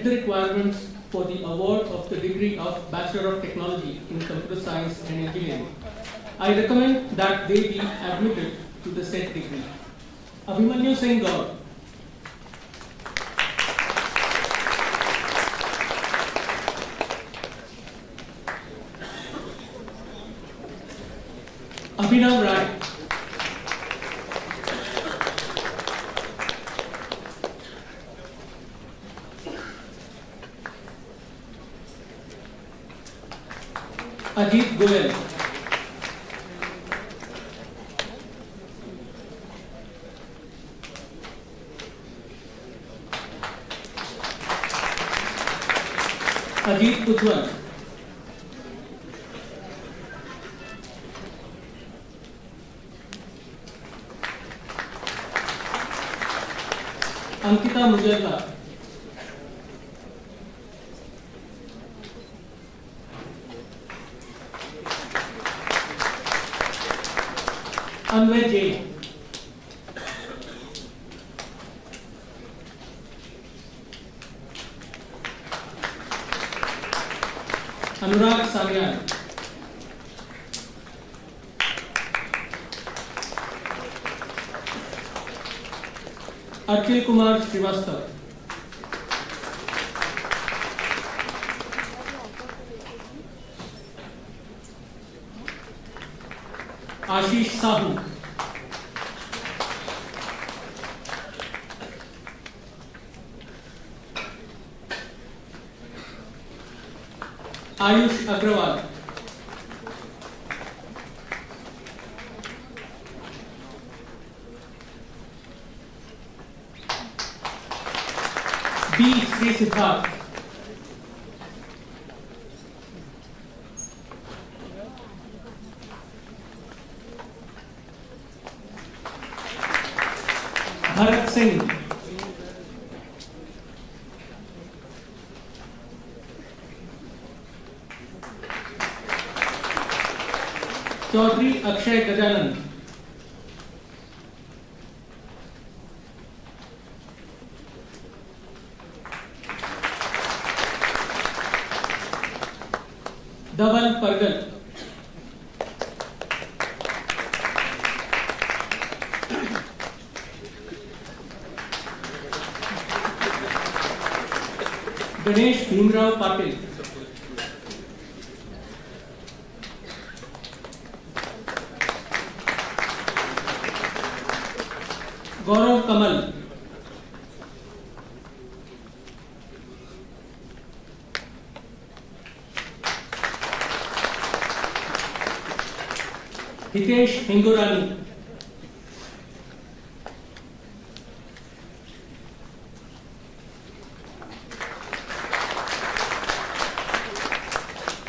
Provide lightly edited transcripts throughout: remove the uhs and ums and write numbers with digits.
the requirements for the award of the degree of Bachelor of Technology in Computer Science and Engineering, I recommend that they be admitted to the said degree. Abhimanyu Singh Gaur, Abhinav Rai, Ajit Goyal, Ajit Ujjwal, Ankita Mujalla, Anvay Jain, Anurag Sanyal, Akhil Kumar Srivastav, Ashish Sahu, Ayush Agrawal, B. Sri Siddharth, Bharat Singh, Chaudhary Akshay Gajanan, Dhaval Pargal, Ganesh Bhimrao Patil, Gaurav Kamal, Hitesh Hingorani,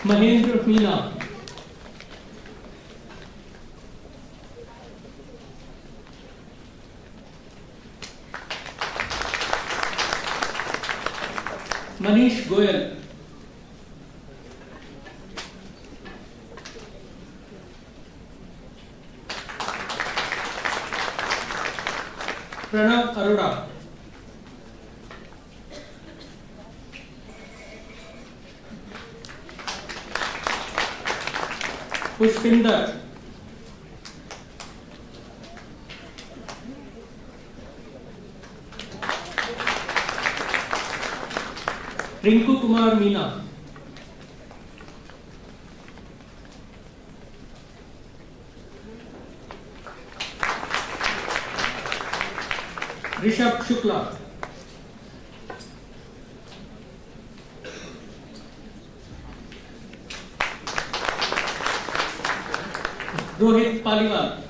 Mahendra Meena, Manish Goyal, Pranav Arora, Pushpinder, Rinku Kumar Meena, Rishabh Shukla, Rohit Paliwal,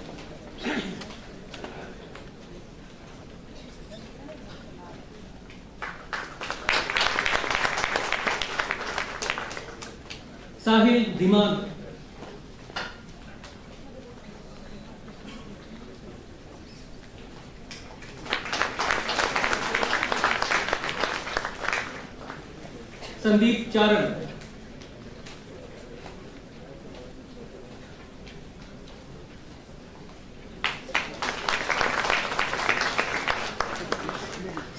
Sahil Dhiman, Sandeep Charan,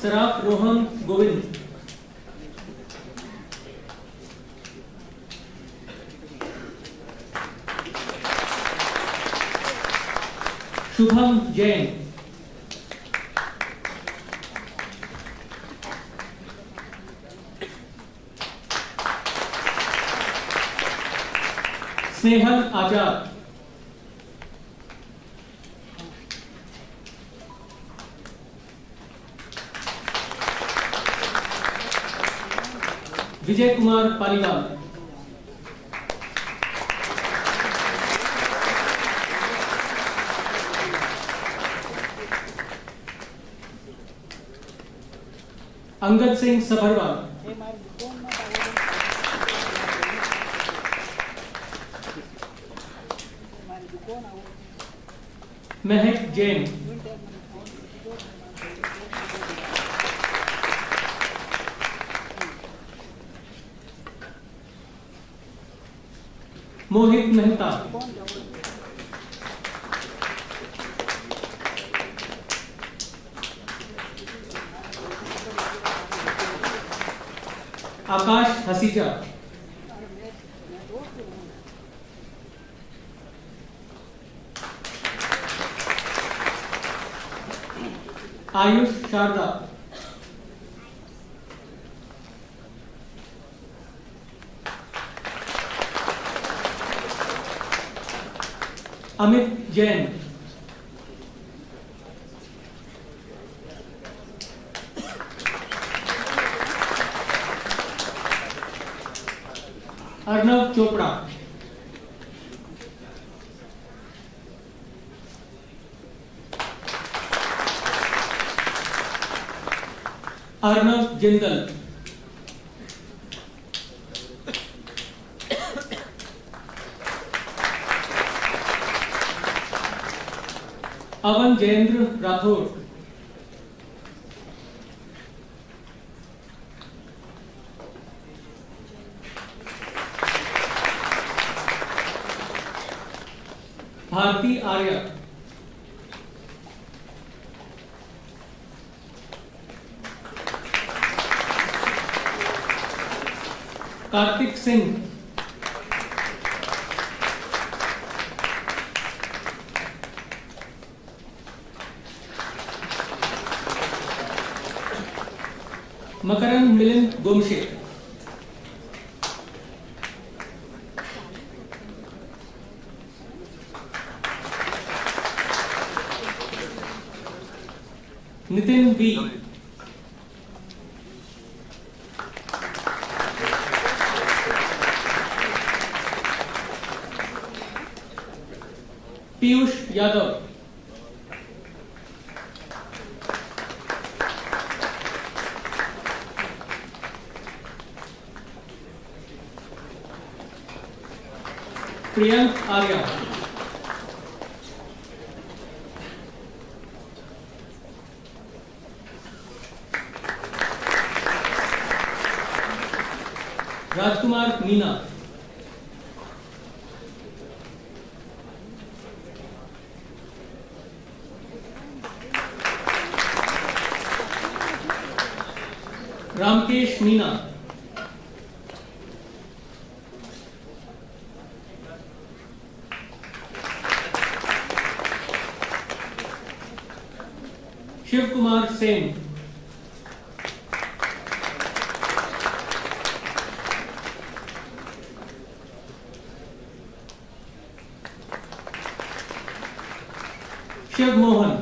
Saraf Rohan Govind, Shubham Jain, Snehal Azad, Vijay Kumar Paliwal, Angad Singh Sabharwal, Mahak Jain, Mohit Mehta, Akash Haseeja, Ayush Sharda, Amit Jain, Arnav Chopra, Arnav Jindal, Avan Jayendra Rathore, Bharti Arya, Kartik Singh, Makarand Milind Gomashe, Nitin B, Piyush Yadav, Priyank Arya, Rajkumar Meena, Ramkesh Meena, Shiv Kumar Sen, Shiv Mohan,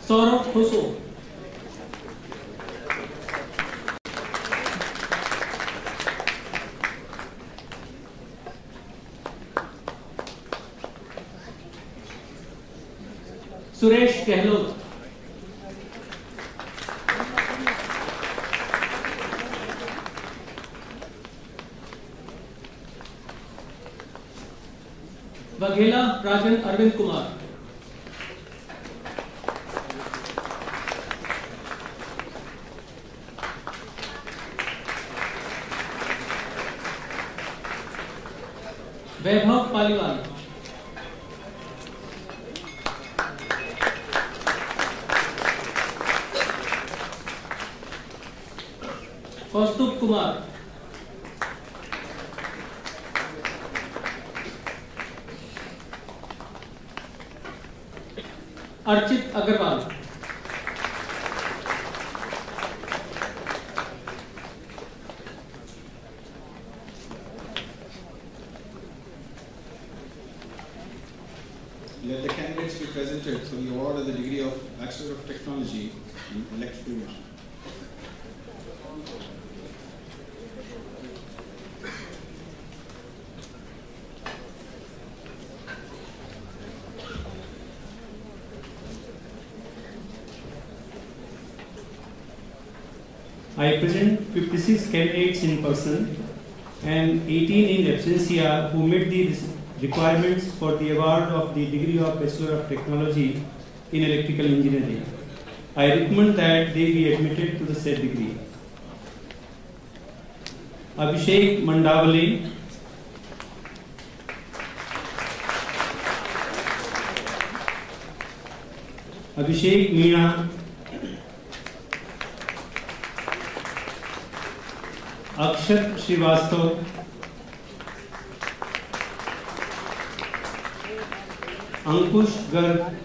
Saurabh Khuso, Suresh Gehlot, Vaghela Rajan Arvind Kumar, Vaibhav Paliwal, Kaustubh Kumar, Archit Agarwal, Let the candidates be presented for the award of the degree of Bachelor of Technology in Electrical Engineering. I present 56 candidates in person and 18 in absentia who met the requirements for the award of the degree of Bachelor of Technology in Electrical Engineering. I recommend that they be admitted to the said degree. Abhishek Mandavale, Abhishek Meena, Akshat Srivastava, Ankush Garg,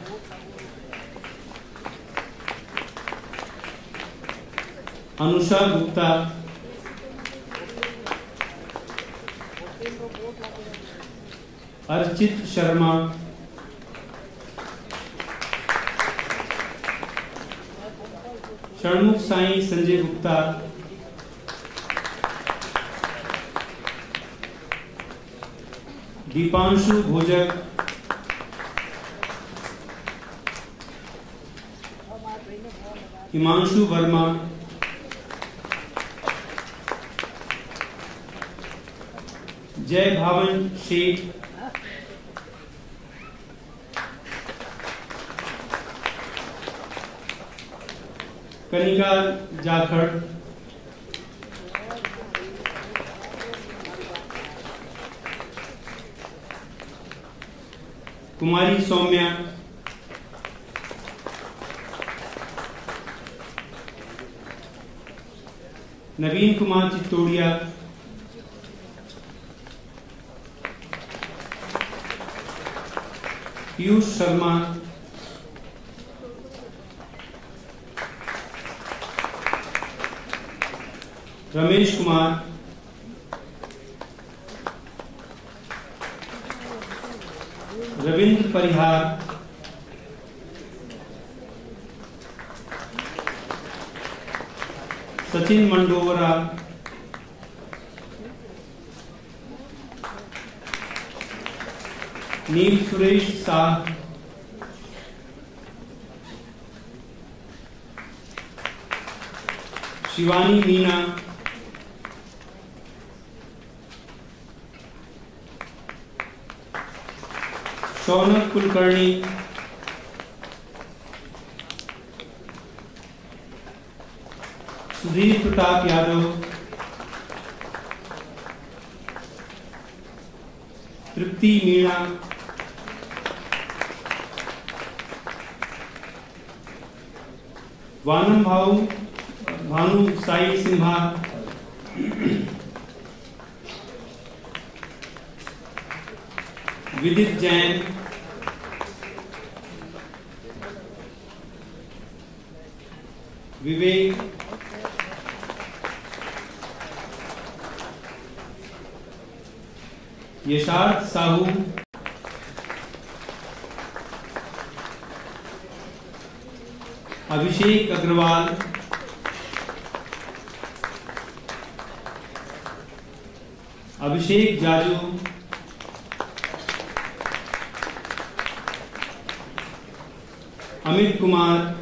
Anusha Gupta, Archit Sharma, Sharmukh Sai Sanjay Gupta, Deepanshu Bhojak, Himanshu Verma, Jai Bhavan Sheikh, Kanika Jakhar, Kumari Soumya, Naveen Kumar Chittodia, Piyush Sharma, Ramesh Kumar, Ravindra Parihar, Sachin Mandovara, Neil Suresh Shah, Shivani Meena, Shaunak Kulkarni, Sudhir Pratap Yadav, Tripti Meena, Vanam Bhanu Sai Simha, Vidit Jain, Vivek, Yasharth Sahu, Abhishek Agrawal, Abhishek Jaju, Amit Kumar,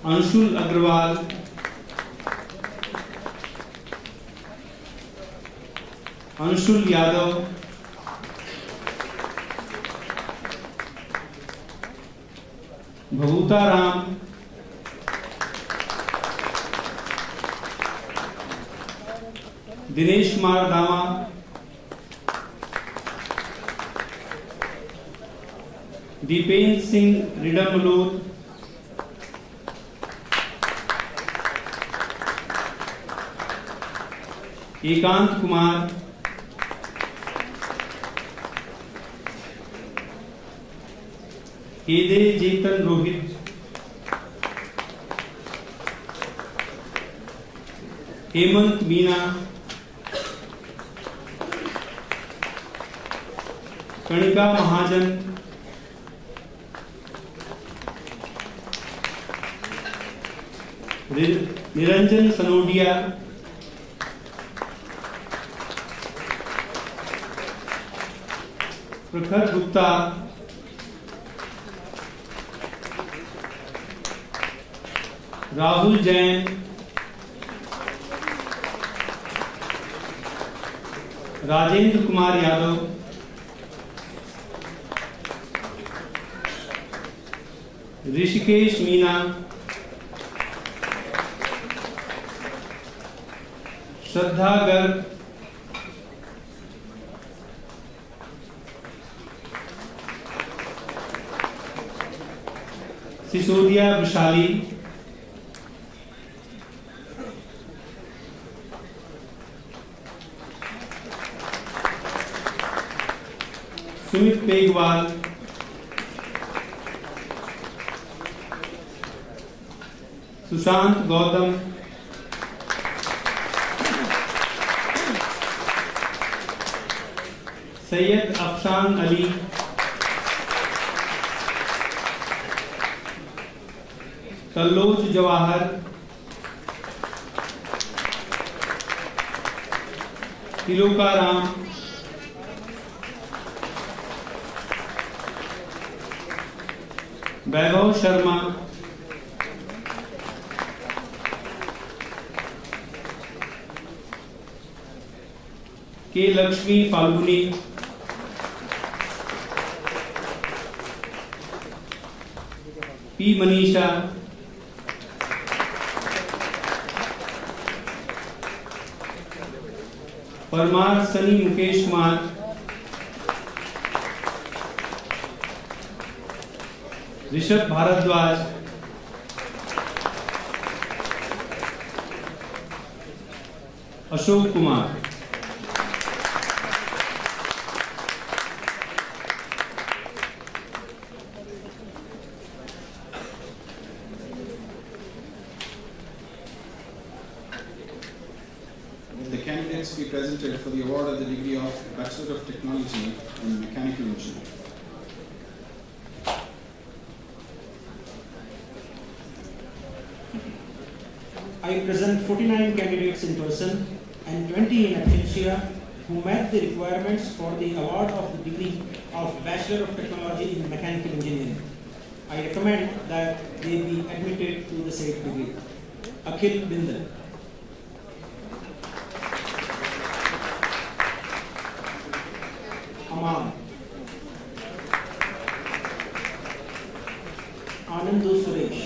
Anshul Agrawal, Anshul Yadav, Bhavuta Ram, Dinesh Kumar Dama, Deepen Singh Ridamaloor, एकांत कुमार, केदे जेतन रोहित, हेमंत मीना, कणिका महाजन, निरंजन सनोडिया, प्रखर गुप्ता, राहुल जैन, राजेंद्र कुमार यादव, ऋषिकेश मीना, श्रद्धा Garg, Sisodia Vishali, Sumit पेगवाल, Sushant Gautam, Syed Afshan Ali, कल्लोज Jawahar, तिलोका Ram, Vaibhav Sharma, K Lakshmi Falguni, P Manisha, Parmar Sunny Mukesh Kumar, Rishabh Bhardwaj, Ashok Kumar. The candidates be presented for the award of the degree of Bachelor of Technology in Mechanical Engineering. I present 49 candidates in person and 20 in absentia who met the requirements for the award of the degree of Bachelor of Technology in Mechanical Engineering. I recommend that they be admitted to the said degree. Akhil Bindal. Aman. Anandu Suresh.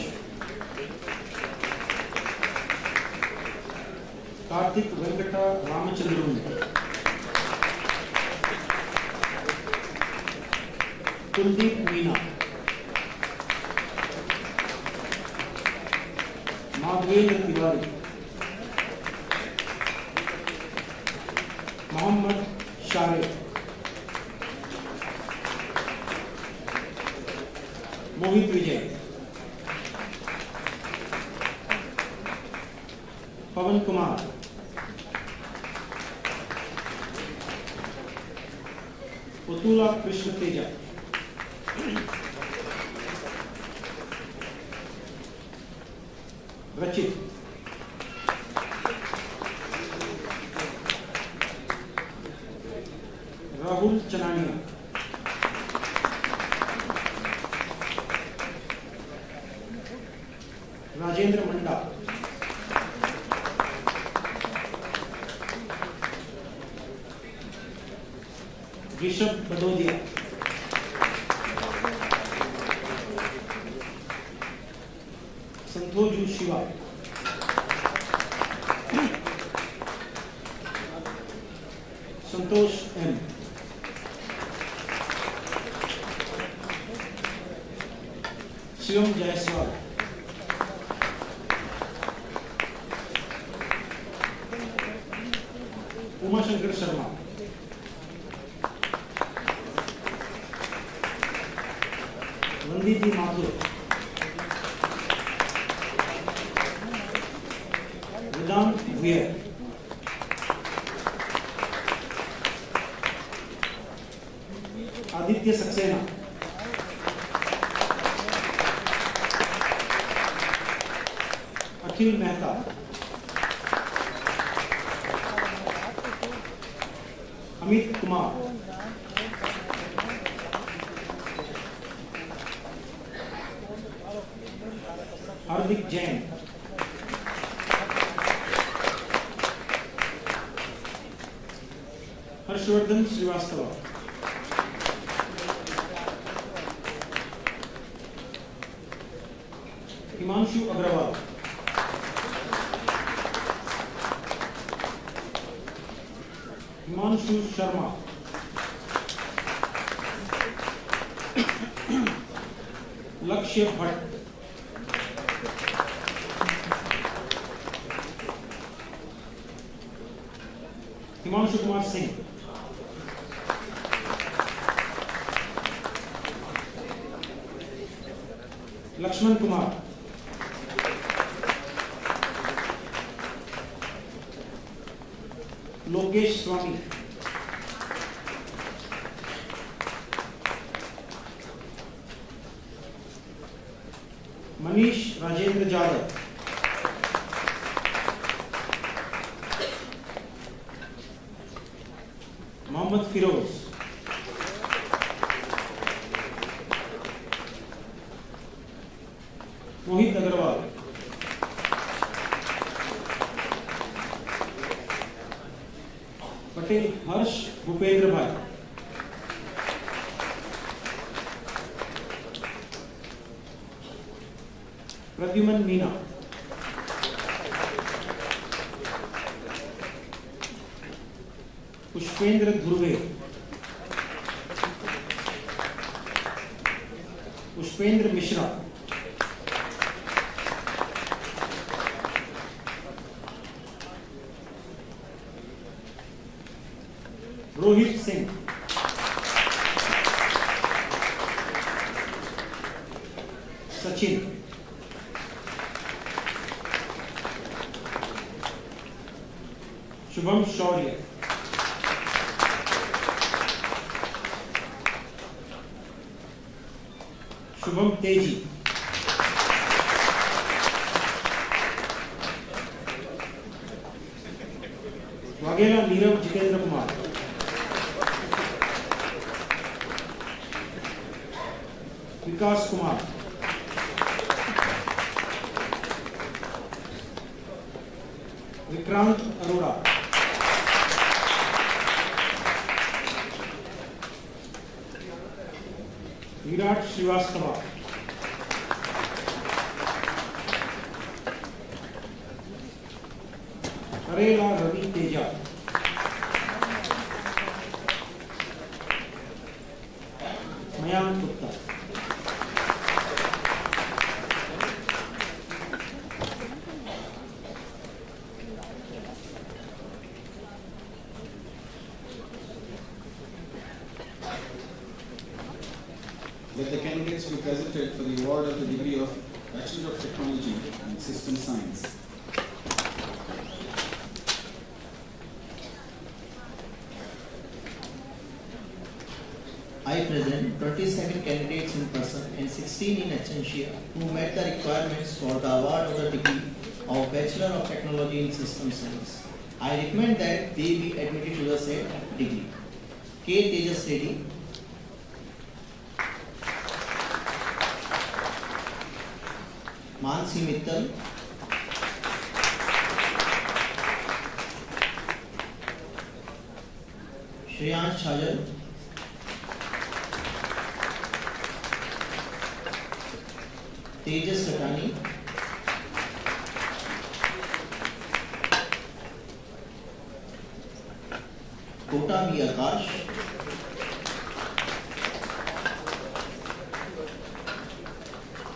Karthik Venkata Ramachandran. Kuldeep Meena. Madhvendra Tiwari. Mohammad Sharif. Mohit Vijay. Pavan Kumar. Potula Krishna Teja. Rachit. Rahul Chanania. Rajendra Manda. Rishabh Badodia. Santhoju Shiva. Santosh M. Shivam Jaiswal. Umashankar Sharma, Vanditi Mathur, Vedant Bhuyar, Aditya Saxena, Akhil Mehta, Amit Kumar, Hardik Jain, Harshvardhan Srivastava, Himanshu Agarwal, Himanshu Sharma, Lakshya Bhatt, Himanshu Kumar Singh, Laxman Kumar, Lokesh स्वामी, मनीष राजेंद्र जाधव, मोहम्मद फिरोज, मोहित अग्रवाल, पटेल हर्ष भूपेंद्र भाई, प्रद्युमन मीना, पुष्पेंद्र ध्रुवे, पुष्पेंद्र मिश्रा, रोहित सिंह, सचिन, शुभम शौर्य, शुभम तेजी, वाघेला नीरव जितेंद्र कुमार, विकास Kumar, Vikrant Arora, Virat Srivastava, Karela Ravi Teja, Mayank Gupta, Let the candidates be presented for the award of the degree of Bachelor of Technology in System Science. I present 27 candidates in person and 16 in absentia who met the requirements for the award of the degree of Bachelor of Technology in System Science. I recommend that they be admitted to the said degree. K. Tejas Reddy, Mansi Mittal, Shreyansh Chhajal, Tejas Katani, Kota B Akash,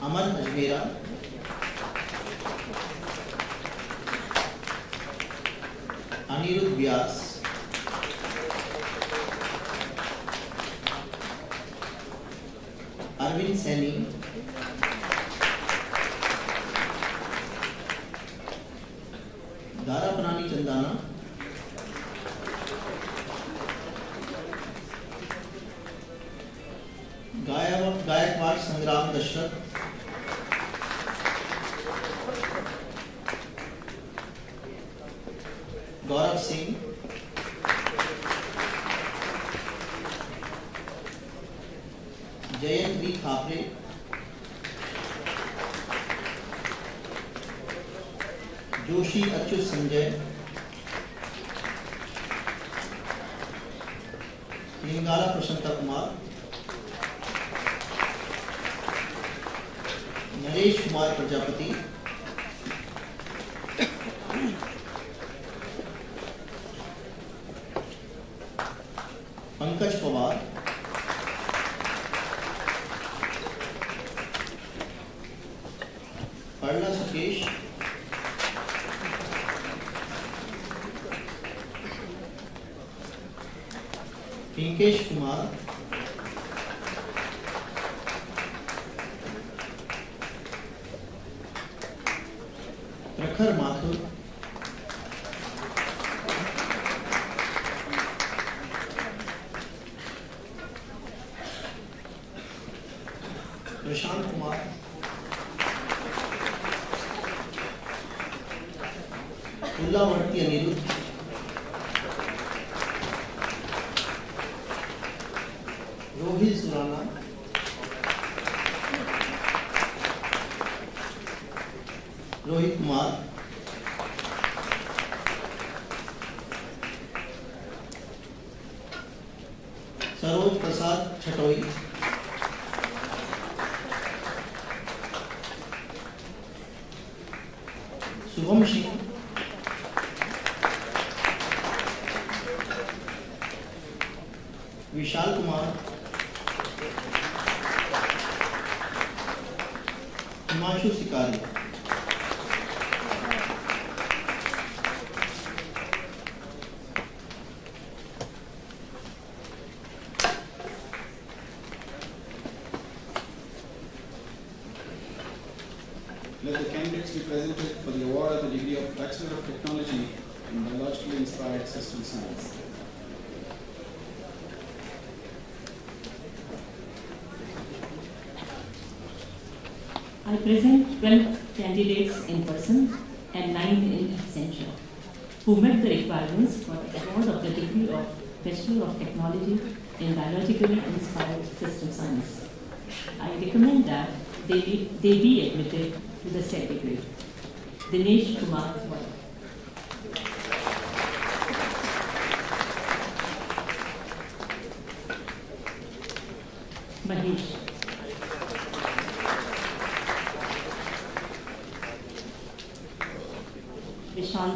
Aman Ajmera, Anirudh Vyas, Arvind Saini, Dara Prani Chandana, Gayakwad Sangram Dashrath, Gaurav Singh, Jayant B. Thapre, Joshi Achyut Sanjay, Lingala Prashanta Kumar, Naresh Kumar Prajapati, Pankaj Pawar, Parla Sukesh, Pinkesh Kumar, Prakhar Mathur, Prashant Kumar, Ullavarti Anirudh, Rohit Surana, Rohit Kumar, Saroj Prasad Chatoi, Subham Singh, Vishal Kumar, Himanshu Sikari, Let the candidates be presented for the award of the degree of Bachelor of Technology in Biologically Inspired System Science. I present 12 candidates in person and 9 in absentia who met the requirements for the award of the degree of Bachelor of Technology in Biologically Inspired System Science. I recommend that they be admitted to the said degree. Dinesh Kumar Wai. Mahesh. Vishal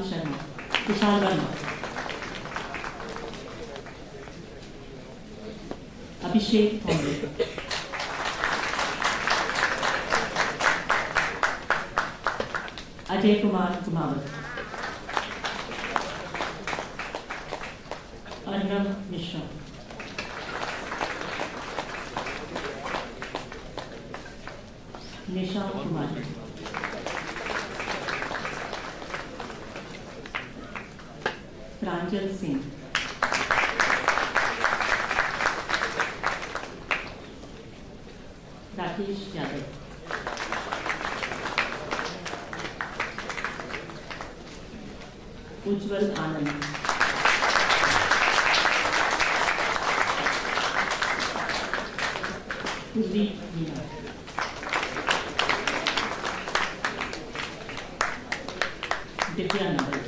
Verma. Abhishek Thomle. Ajay Kumar Kumawat. Arnav Mishra. Nisha Kumar. Pranjal Singh. Rakesh Yadav. Ujjwal Anand. Kuldeep Meena. Divya Naval.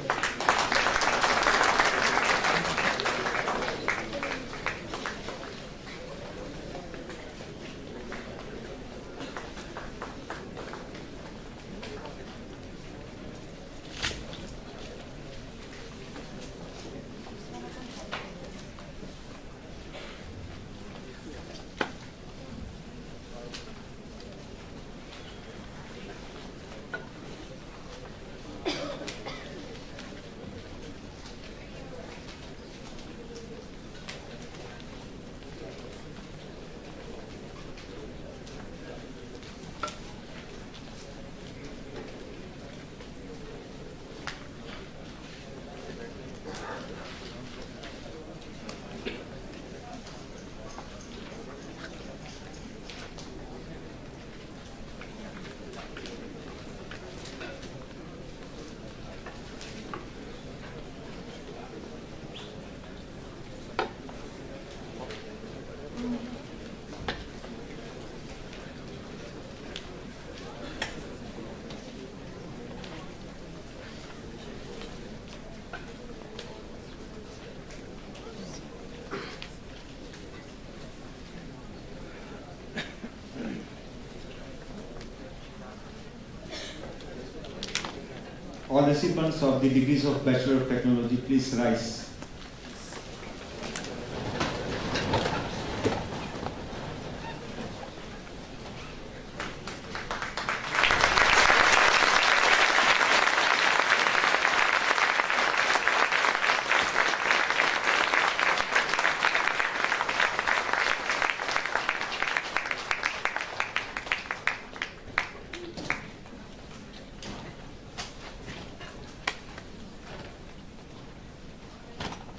All recipients of the degrees of Bachelor of Technology, please rise.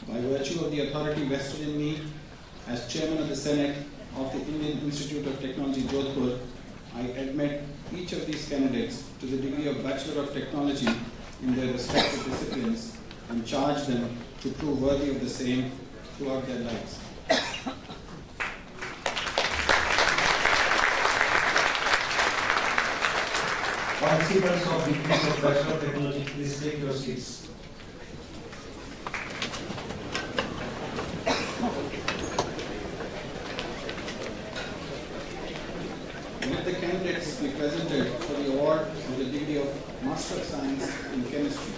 By virtue of the authority vested in me as Chairman of the Senate of the Indian Institute of Technology, Jodhpur, I admit each of these candidates to the degree of Bachelor of Technology in their respective disciplines and charge them to prove worthy of the same throughout their lives. Participants of degrees of Bachelor of Technology, please take your seats. Let the candidates be presented for the award of the degree of Master of Science in Chemistry.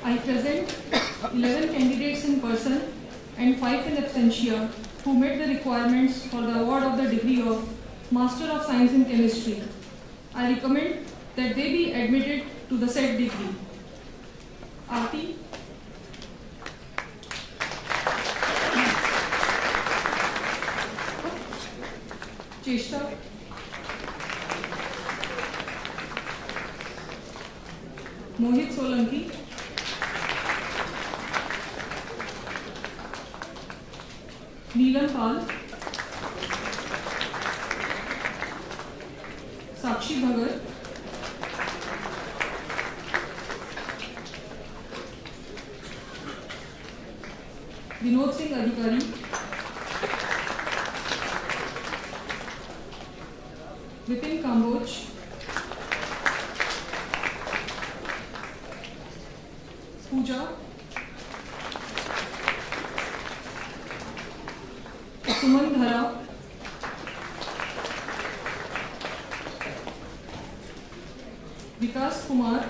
I present 11 candidates in person and 5 in absentia who met the requirements for the award of the degree of Master of Science in Chemistry. I recommend that they be admitted to the said degree. Aarti, Cheshta, Mohit Solanki, Neelam Pal, Sakshi Bhagat, Vinod Singh Adhikari, Vipin Kamboj, Pooja, Suman Dhara, Vikas Kumar,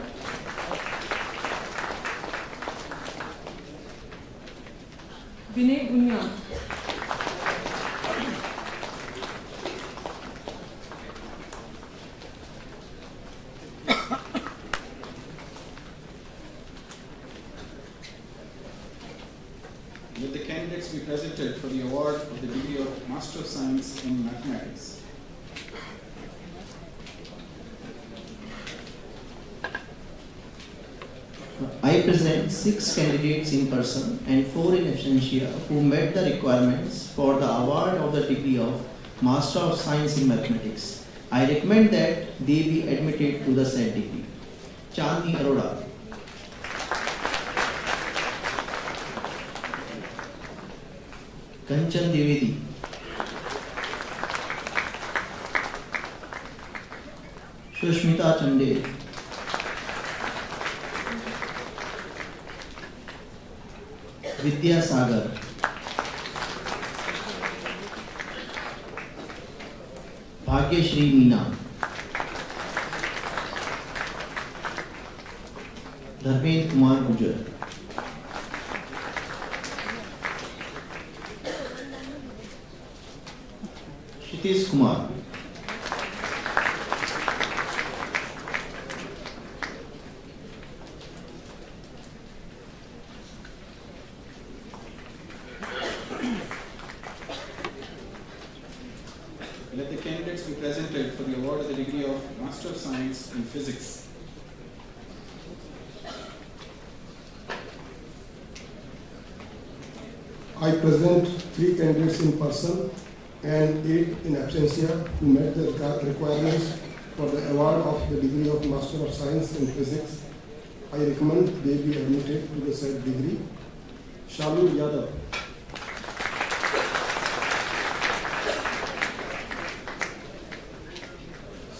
Vinay Gunya. Let the candidates be presented for the award of the degree of Master of Science in Mathematics. I present 6 candidates in person and 4 in absentia who met the requirements for the award of the degree of Master of Science in Mathematics. I recommend that they be admitted to the said degree. Chandni Arora, Kanchan Devedi, Sushmita Chande, Vidya Sagar, Bhagyashri Meena, Dharmendra Kumar Gujar, Shitish Kumar, Let the candidates be presented for the award of the degree of Master of Science in Physics. I present 3 candidates in person and 8 in absentia who met the requirements for the award of the degree of Master of Science in Physics. I recommend they be admitted to the said degree. Shalu Yadav,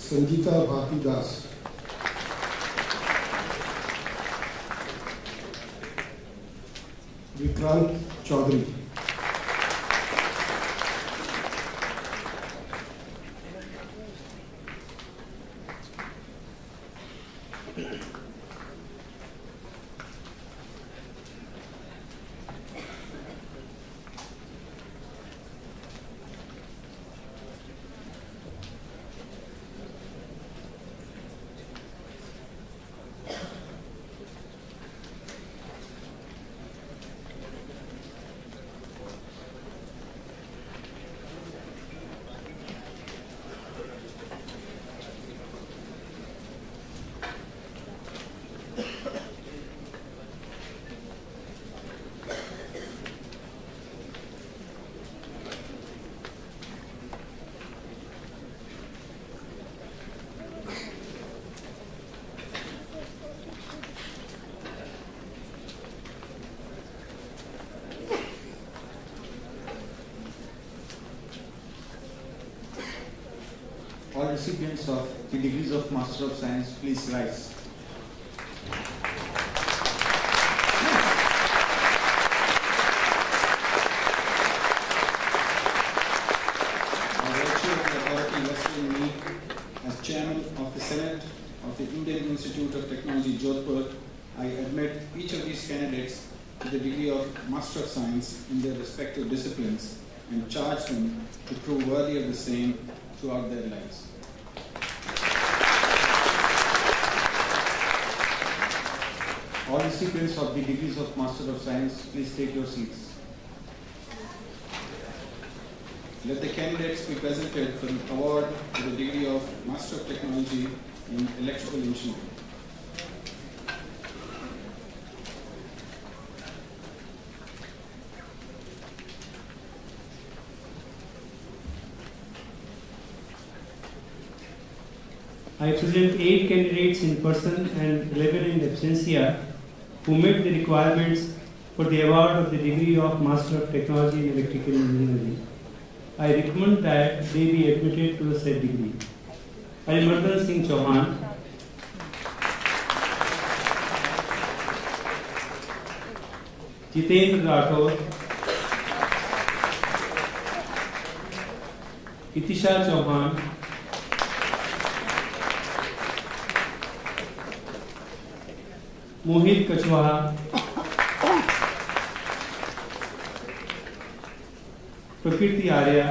Sanjita Bharti Das, Vikrant Chaudhary. All recipients of the degrees of Master of Science, please rise. By virtue of the authority vested in me as Chairman of the Senate of the Indian Institute of Technology Jodhpur, I admit each of these candidates to the degree of Master of Science in their respective disciplines and charge them to prove worthy of the same throughout their lives. All recipients of the degrees of Master of Science, please take your seats. Let the candidates be presented for the award to the degree of Master of Technology in Electrical Engineering. I present 8 candidates in person and 11 in absentia who met the requirements for the award of the degree of Master of Technology in Electrical Engineering. I recommend that they be admitted to the said degree. Arimardhan Singh Chauhan, Jitendra Rathore, Itisha Chauhan, Mohit Kachwaha, Prakirti Arya,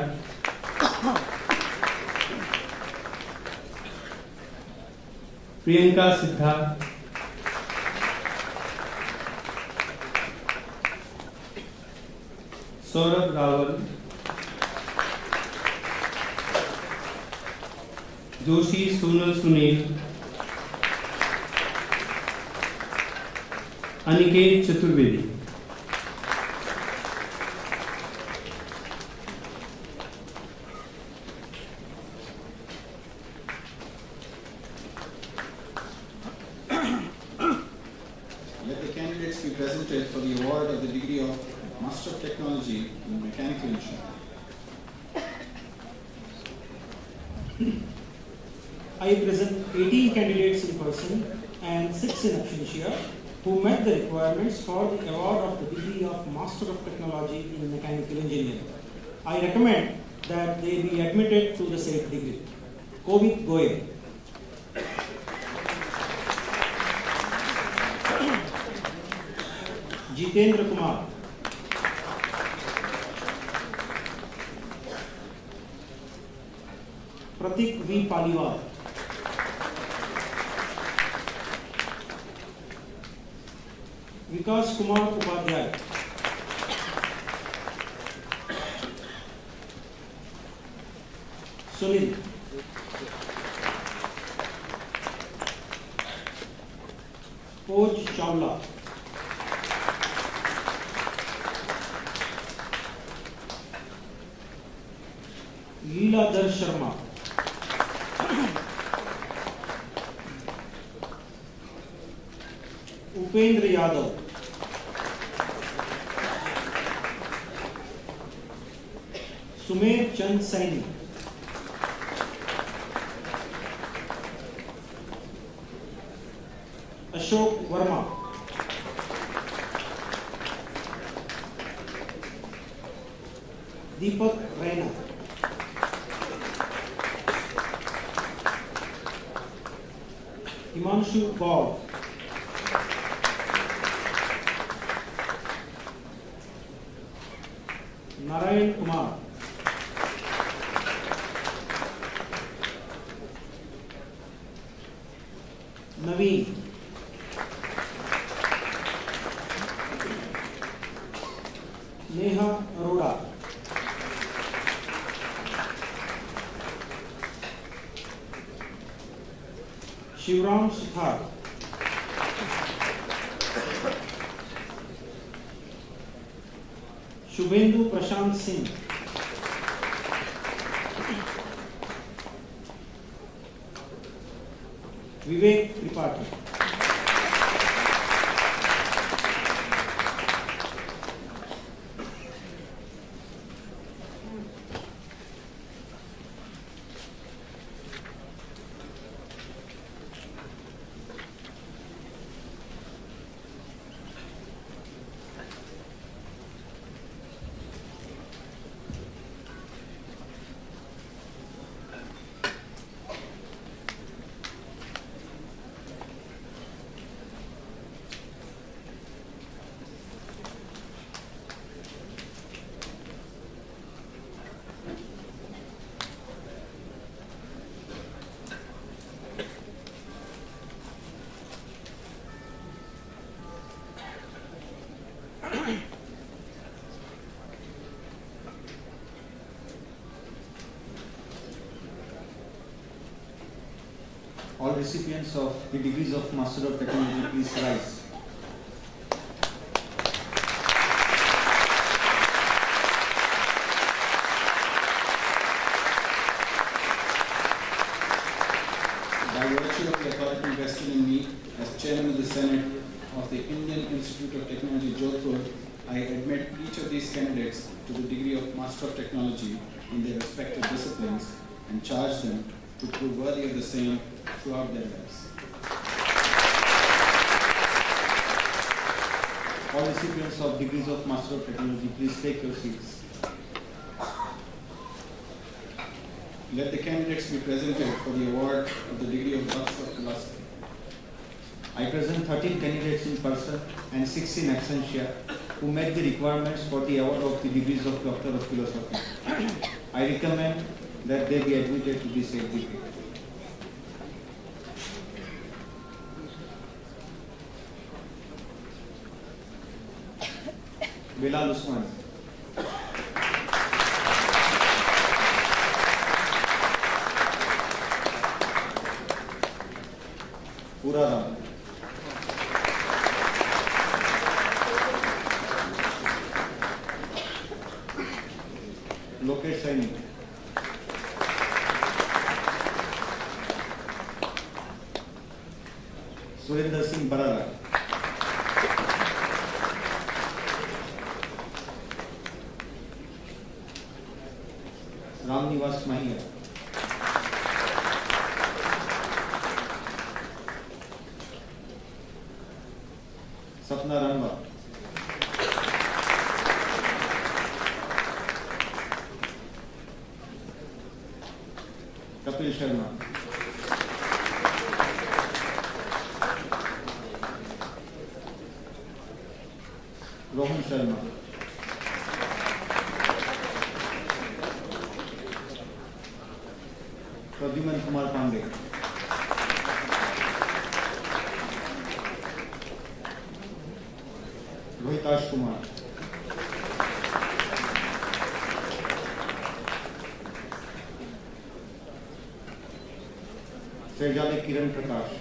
Priyanka Siddha, Saurabh Rawal, Joshi Sonal Sunil, Aniket Chaturvedi. Let the candidates be presented for the award of the degree of Master of Technology in Mechanical Engineering. I present 18 candidates in person and 6 in absentia who met the requirements for the award of the degree of Master of Technology in Mechanical Engineering. I recommend that they be admitted to the said degree. Kovit Goyal, Jitendra Kumar, Pratik V. Paliwal, Vikas Kumar Upadhyay, Sunil, Poj Chawla, Leeladhar Sharma, Upendra Yadav, Sumer Chand Saini, Ashok Verma, Deepak Raina. Himanshu Gaur. Narayan Kumar. Naveen. Neha Arora. Shivram Suthar. Shubhendu Prashant Singh. Vivek Tripathi. All recipients of the degrees of Master of Technology, please rise. By virtue of the authority vested in me as Chairman of the Senate of the Indian Institute of Technology Jodhpur, I admit each of these candidates to the degree of Master of Technology in their respective disciplines and charge them to prove worthy of the same throughout their lives. All recipients of degrees of Master of Technology, please take your seats. Let the candidates be presented for the award of the degree of Doctor of Philosophy. I present 13 candidates in person and 6 in absentia who met the requirements for the award of the degrees of Doctor of Philosophy. I recommend that they be admitted to the said degree. Bilal Usman. Puraram. Lokesh Saini. Surinder Singh Barala. Ramnivas Mahia. Sapna Ranva. Kapil Sharma. Rohan Sharma. Pradhyuman Kumar Pandey. Rohitash Kumar. Sejale Kiran Prakash.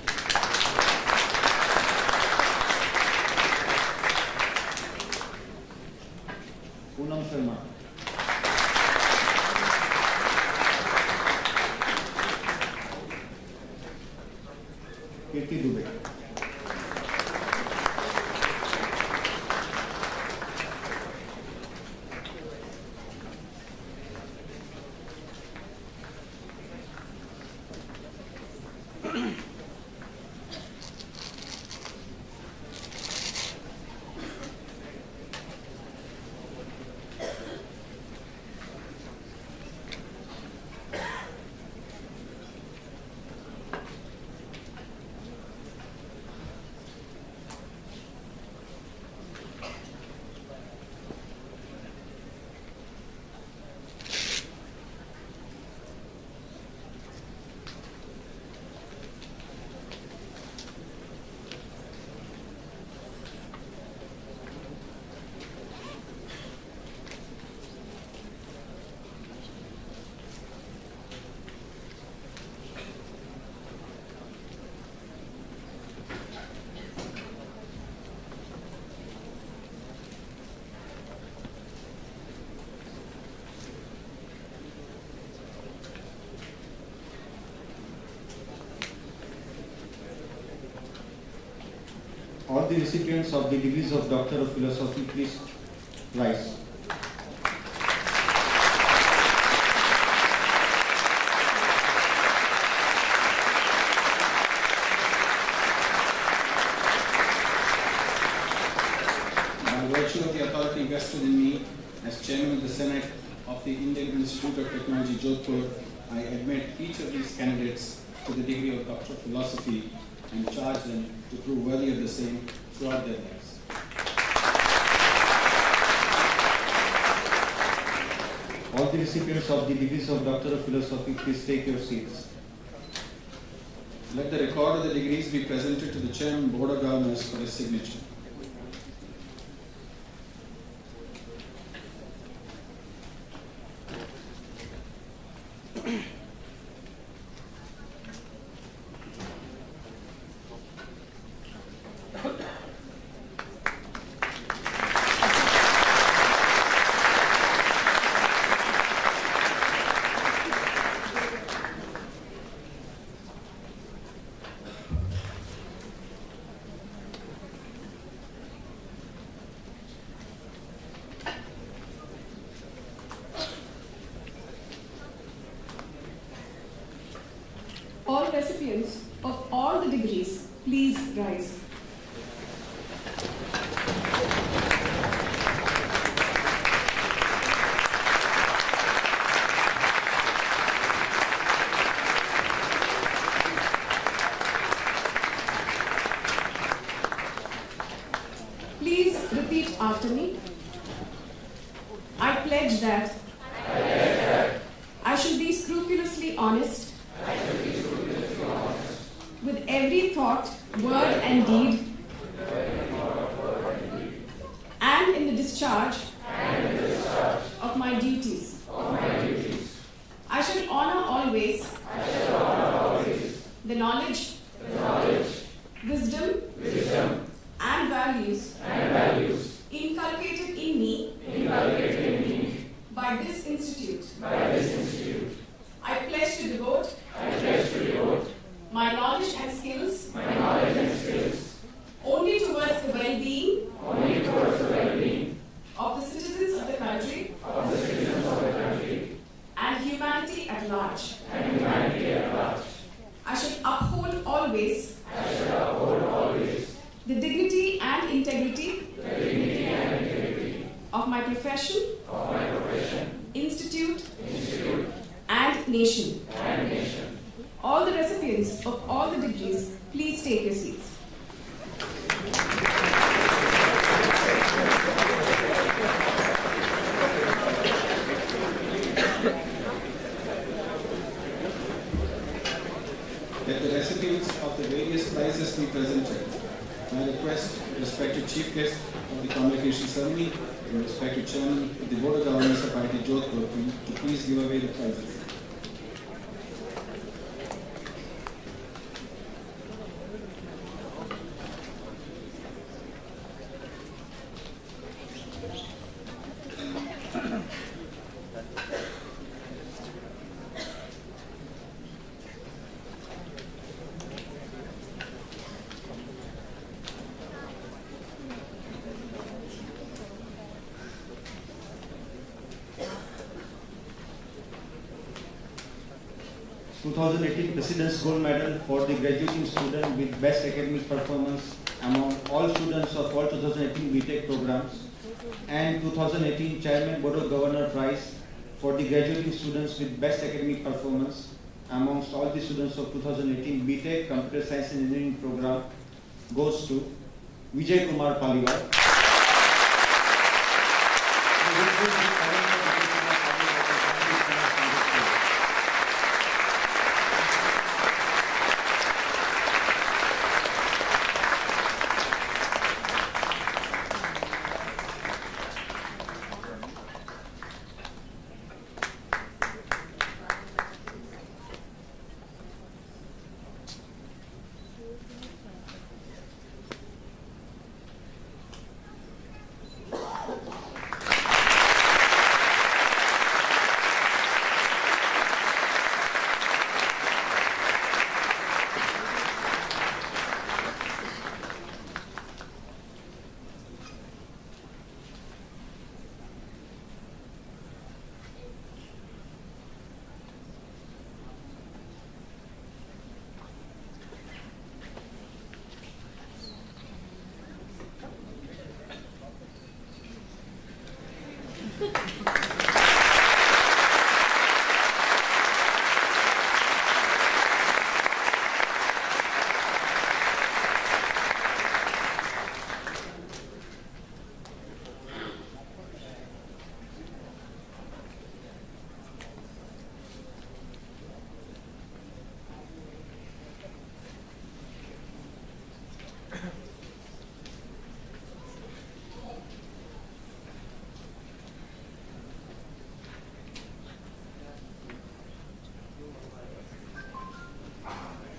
Poonam Sharma. Kirti Dubey. All the recipients of the degrees of Doctor of Philosophy, please rise. By virtue of the authority vested in me as Chairman of the Senate of the Indian Institute of Technology Jodhpur, I admit each of these candidates to the degree of Doctor of Philosophy and charge them to prove worthy of the same throughout their lives. All the recipients of the degrees of Doctor of Philosophy, please take your seats. Let the record of the degrees be presented to the Chairman Board of Governors for his signature. All recipients of all the degrees, please rise. Please repeat after me. I pledge that I shall be scrupulously honest with every thought, word and deed, and in the discharge of my duties. I shall honor always the knowledge, wisdom, and values inculcated in me by this institute. I pledge to devote my knowledge and skills only towards the well-being of the citizens of the country and humanity at large. I shall uphold always the dignity and integrity of my profession, institute, and nation. All the recipients of all the degrees, please take your seats. Let the recipients of the various prizes be presented. I request respected Chief Guest of the Convocation Ceremony and respected Chairman of the Board of Governors of IIT Jodhpur to please give away the prizes. President's Gold Medal for the graduating student with best academic performance among all students of all 2018 BTech programs, and 2018 Chairman Board of Governor Prize for the graduating students with best academic performance amongst all the students of 2018 BTech Computer Science and Engineering program goes to Vijay Kumar Paliwal.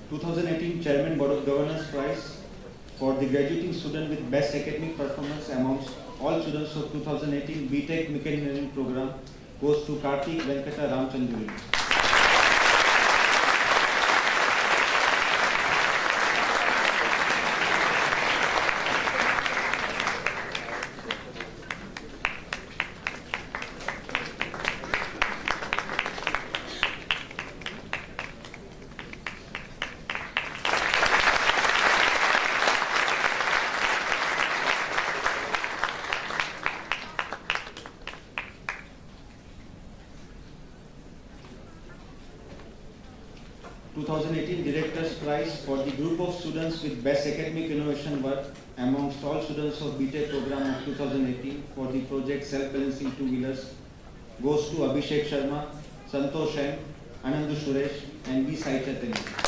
2018 Chairman Board of Governors Prize for the graduating student with best academic performance amongst all students of 2018 BTech Mechanical Engineering program goes to Karthik Venkata Ramchanduri. 2018 Director's Prize for the group of students with best academic innovation work amongst all students of BTech program of 2018 for the project self-balancing two-wheelers goes to Abhishek Sharma, Santosh M, Anandu Suresh and V. Sai Chaitanya.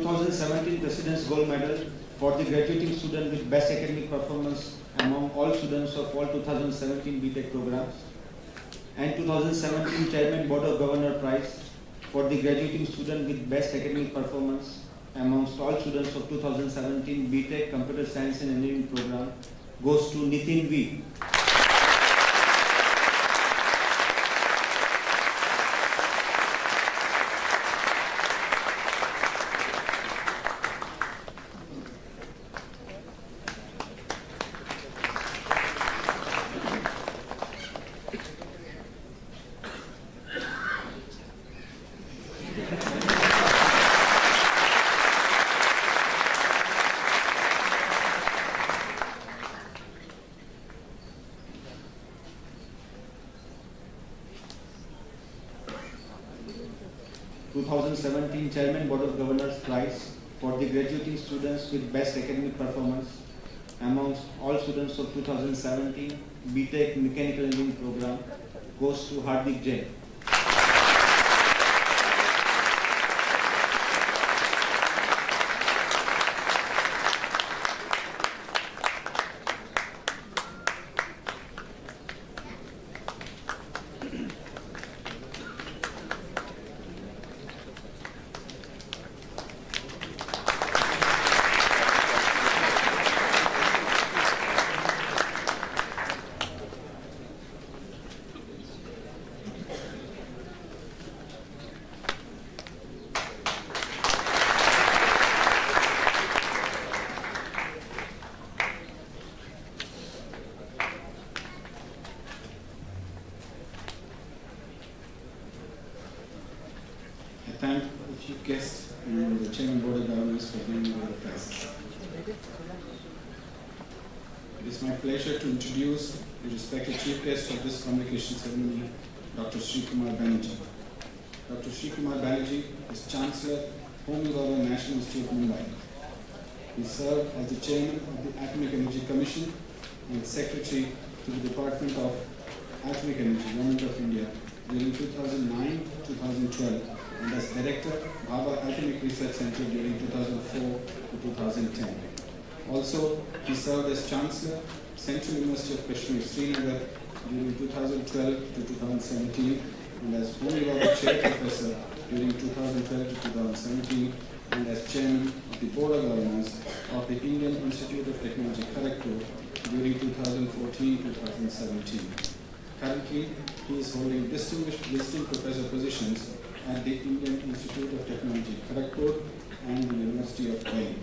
2017 President's Gold Medal for the graduating student with best academic performance among all students of all 2017 BTech programs, and 2017 Chairman Board of Governors Prize for the graduating student with best academic performance amongst all students of 2017 BTech Computer Science and Engineering program goes to Nitin V. 2017 Chairman Board of Governors Prize for the graduating students with best academic performance amongst all students of 2017 BTech Mechanical Engineering program goes to Hardik Jain. 2017. Currently, he is holding distinguished visiting professor positions at the Indian Institute of Technology, Kharagpur, and the University of Delhi.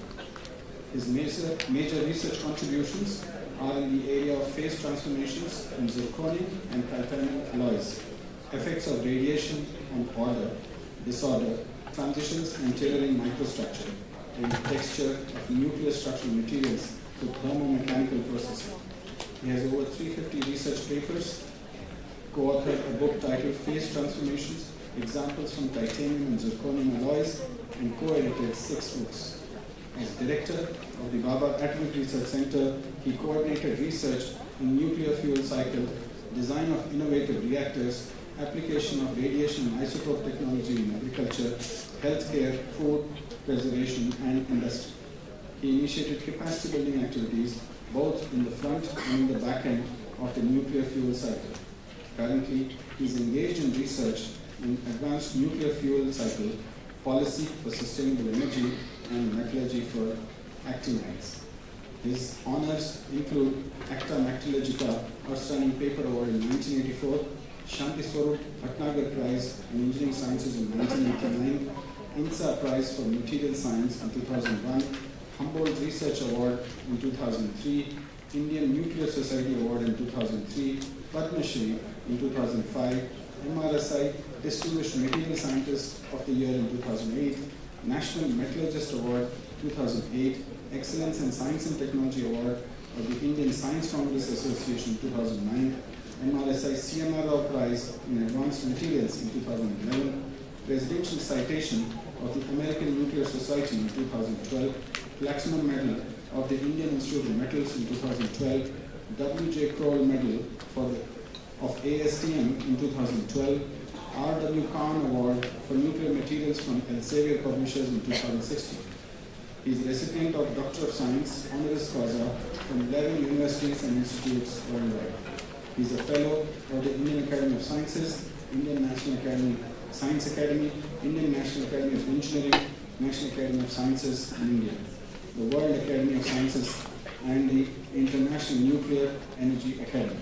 His major research contributions are in the area of phase transformations in zirconium and titanium alloys, effects of radiation on order, disorder, transitions and tailoring microstructure and texture of nuclear structural materials to thermomechanical processing. He has over 350 research papers, co-authored a book titled Phase Transformations, Examples from Titanium and Zirconium Alloys, and co-edited 6 books. As director of the Baba Atomic Research Center, he coordinated research in nuclear fuel cycle, design of innovative reactors, application of radiation and isotope technology in agriculture, healthcare, food, preservation, and industry. He initiated capacity building activities both in the front and in the back end of the nuclear fuel cycle. Currently, he is engaged in research in advanced nuclear fuel cycle, policy for sustainable energy, and metallurgy for actinides. His honors include Acta Metallurgica Outstanding Paper Award in 1984, Shanti Swarup Bhatnagar Prize in Engineering Sciences in 1989, INSA Prize for Material Science in 2001, Humboldt Research Award in 2003, Indian Nuclear Society Award in 2003, Padma Shri in 2005, MRSI Distinguished Material Scientist of the Year in 2008, National Metallurgist Award 2008, Excellence in Science and Technology Award of the Indian Science Congress Association 2009, MRSI CMRO Prize in Advanced Materials in 2011, Presidential Citation of the American Nuclear Society in 2012, Platinum Medal of the Indian Institute of Metals in 2012, W.J. Kroll Medal of ASTM in 2012, R.W. Khan Award for Nuclear Materials from Elsevier Publishers in 2016. He is a recipient of Doctor of Science, honoris causa from 11 universities and institutes worldwide. He is a fellow of the Indian Academy of Sciences, Indian National Academy, Science Academy, Indian National Academy of Engineering, National Academy of Sciences in India, the World Academy of Sciences, and the International Nuclear Energy Academy.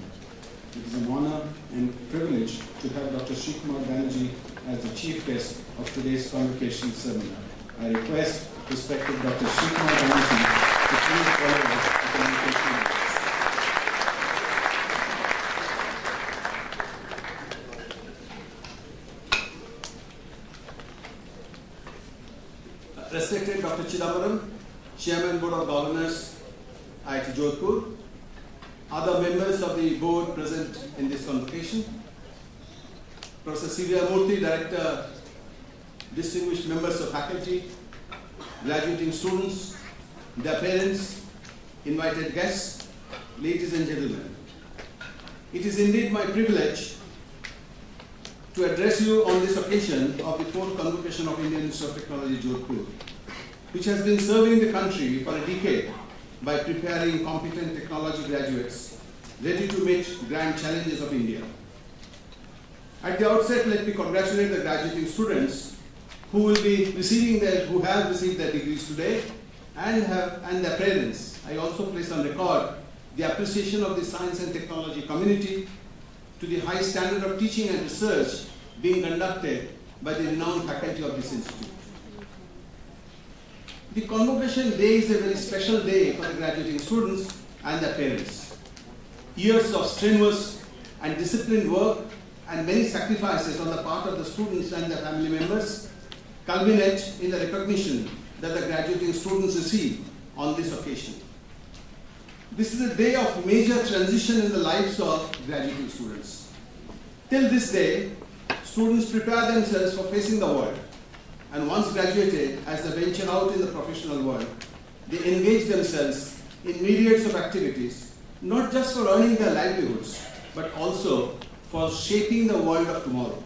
It is an honor and privilege to have Dr. Srikumar Banerjee as the chief guest of today's convocation seminar. I request respected Dr. Srikumar Banerjee to please follow us at the convocation. Respected Dr. Chidambaram, Chairman Board of Governors, IIT Jodhpur, other members of the board present in this convocation, Professor C.V.R. Murthy, Director, distinguished members of faculty, graduating students, their parents, invited guests, ladies and gentlemen. It is indeed my privilege to address you on this occasion of the 4th Convocation of Indian Institute of Technology Jodhpur, which has been serving the country for a decade by preparing competent technology graduates ready to meet grand challenges of India. At the outset, let me congratulate the graduating students who have received their degrees today and their parents. I also place on record the appreciation of the science and technology community to the high standard of teaching and research being conducted by the renowned faculty of this institute. The convocation day is a very special day for the graduating students and their parents. Years of strenuous and disciplined work and many sacrifices on the part of the students and their family members culminate in the recognition that the graduating students receive on this occasion. This is a day of major transition in the lives of graduating students. Till this day, students prepare themselves for facing the world. And once graduated, as they venture out in the professional world, they engage themselves in myriads of activities, not just for earning their livelihoods, but also for shaping the world of tomorrow.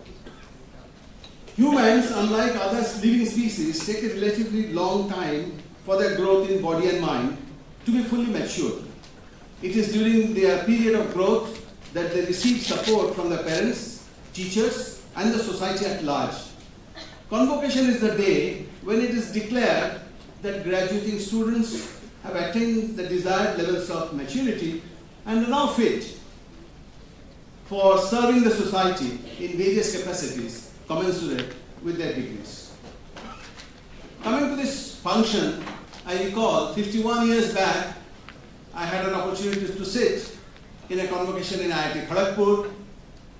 Humans, unlike other living species, take a relatively long time for their growth in body and mind to be fully mature. It is during their period of growth that they receive support from their parents, teachers, and the society at large. Convocation is the day when it is declared that graduating students have attained the desired levels of maturity and are now fit for serving the society in various capacities commensurate with their degrees. Coming to this function, I recall 51 years back, I had an opportunity to sit in a convocation in IIT Jodhpur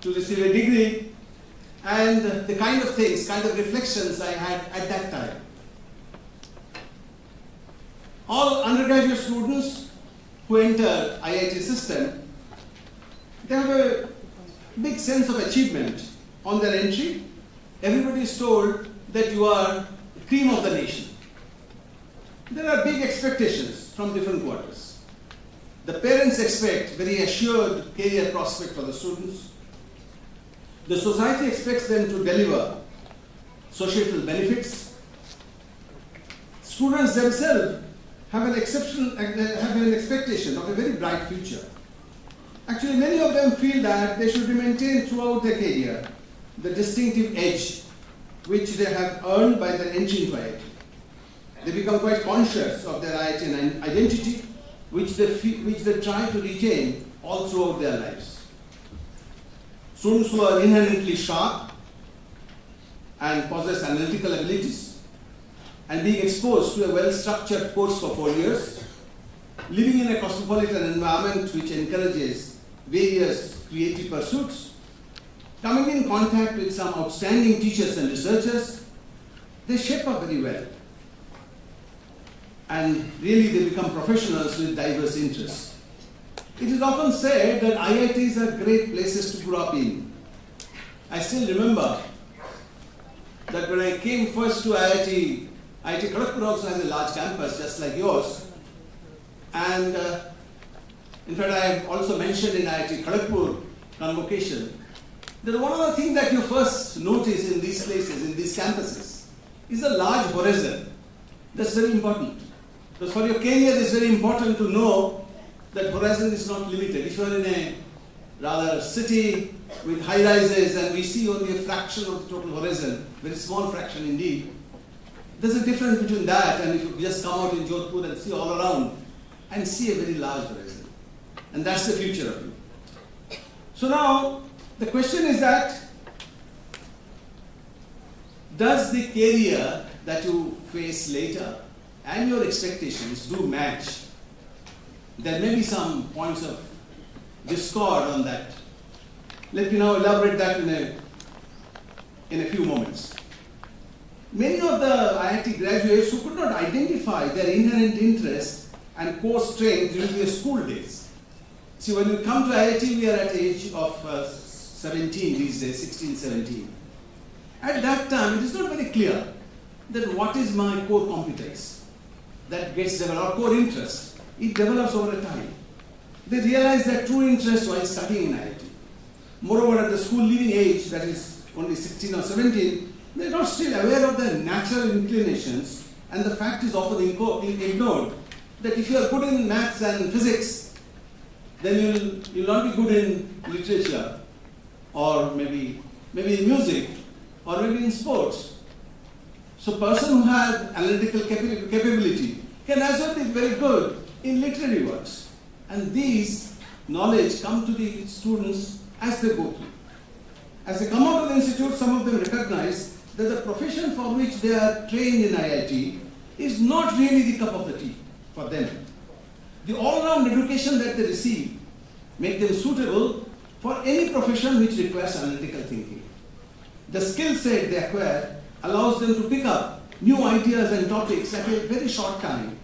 to receive a degree, and the kind of things, kind of reflections I had at that time. All undergraduate students who enter IIT system, they have a big sense of achievement on their entry. Everybody is told that you are the cream of the nation. There are big expectations from different quarters. The parents expect very assured career prospect for the students. The society expects them to deliver societal benefits. Students themselves have an expectation of a very bright future. Actually, many of them feel that they should be maintained throughout their career the distinctive edge which they have earned by their entry into IIT. They become quite conscious of their IIT identity, which they try to retain all throughout their lives. Students who are inherently sharp and possess analytical abilities and being exposed to a well-structured course for 4 years, living in a cosmopolitan environment which encourages various creative pursuits, coming in contact with some outstanding teachers and researchers, they shape up very well. And really they become professionals with diverse interests. It is often said that IITs are great places to grow up in. I still remember that when I came first to IIT Kharagpur also has a large campus just like yours. And in fact, I have also mentioned in IIT Kharagpur Convocation that one of the things that you first notice in these places, in these campuses, is a large horizon. That's very important. Because for your career, it's very important to know that horizon is not limited. If you are in a rather city with high rises and we see only a fraction of the total horizon, very small fraction indeed, there's a difference between that and if you just come out in Jodhpur and see all around and see a very large horizon. And that's the future of you. So now, the question is that, does the career that you face later and your expectations do match? There may be some points of discord on that. Let me now elaborate that in a few moments. Many of the IIT graduates who could not identify their inherent interest and core strength during their school days. See, when we come to IIT, we are at the age of 17 these days, 16, 17. At that time, it is not very clear that what is my core competence that gets developed, core interest. It develops over a time. They realize that true interest while studying in IIT. Moreover, at the school leaving age, that is only 16 or 17, they are not still aware of their natural inclinations, and the fact is often ignored that if you are good in maths and physics, then you'll not be good in literature, or maybe in music, or maybe in sports. So a person who has analytical capability can as well be very good in literary works. And these knowledge come to the students as they go through. As they come out of the institute, some of them recognize that the profession for which they are trained in IIT is not really the cup of the tea for them. The all-round education that they receive make them suitable for any profession which requires analytical thinking. The skill set they acquire allows them to pick up new ideas and topics at a very short time,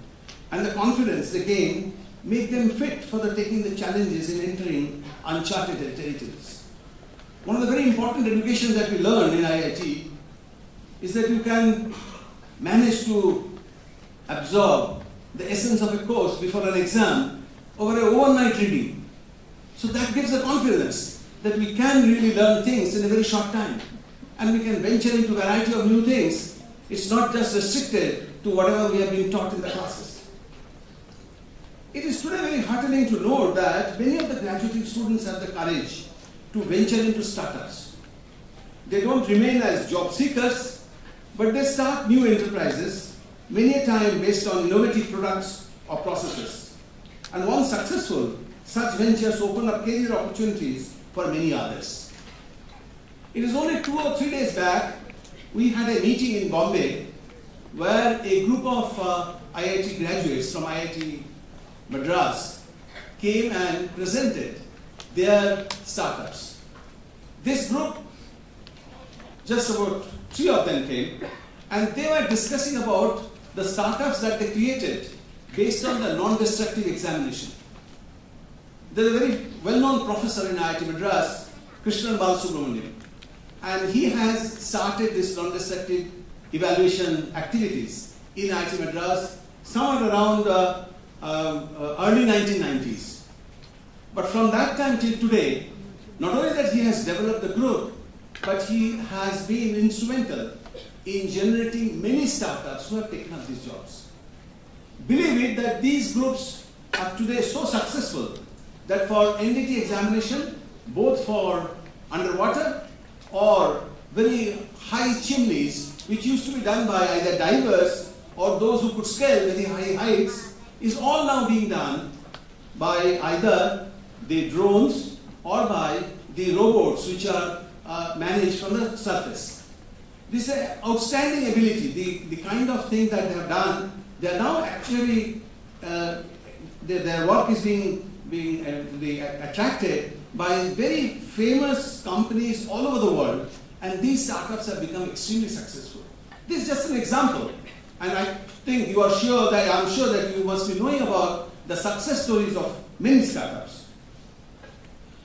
and the confidence they gain make them fit for taking the challenges in entering uncharted territories. One of the very important education that we learn in IIT is that you can manage to absorb the essence of a course before an exam over an overnight reading. So that gives the confidence that we can really learn things in a very short time. And we can venture into a variety of new things. It's not just restricted to whatever we have been taught in the classes. It is today very heartening to note that many of the graduating students have the courage to venture into startups. They don't remain as job seekers, but they start new enterprises, many a time based on innovative products or processes. And once successful, such ventures open up career opportunities for many others. It is only 2 or 3 days back, we had a meeting in Bombay where a group of IIT graduates from IIT Madras came and presented their startups. This group just about 3 of them came, and they were discussing about the startups that they created based on the non-destructive examination. There's a very well-known professor in IIT Madras, Krishnan Balasubramanian, and he has started this non-destructive evaluation activities in IIT Madras somewhere around early 1990s. But from that time till today, not only that he has developed the group, but he has been instrumental in generating many startups who have taken up these jobs. Believe it that these groups are today so successful that for NDT examination, both for underwater or very high chimneys, which used to be done by either divers or those who could scale very high heights, is all now being done by either the drones or by the robots which are managed from the surface. This is an outstanding ability, the kind of thing that they have done. They are now actually, their work is being attracted by very famous companies all over the world, and these startups have become extremely successful. This is just an example, and I think you are sure that, I'm sure that you must be knowing about the success stories of many startups.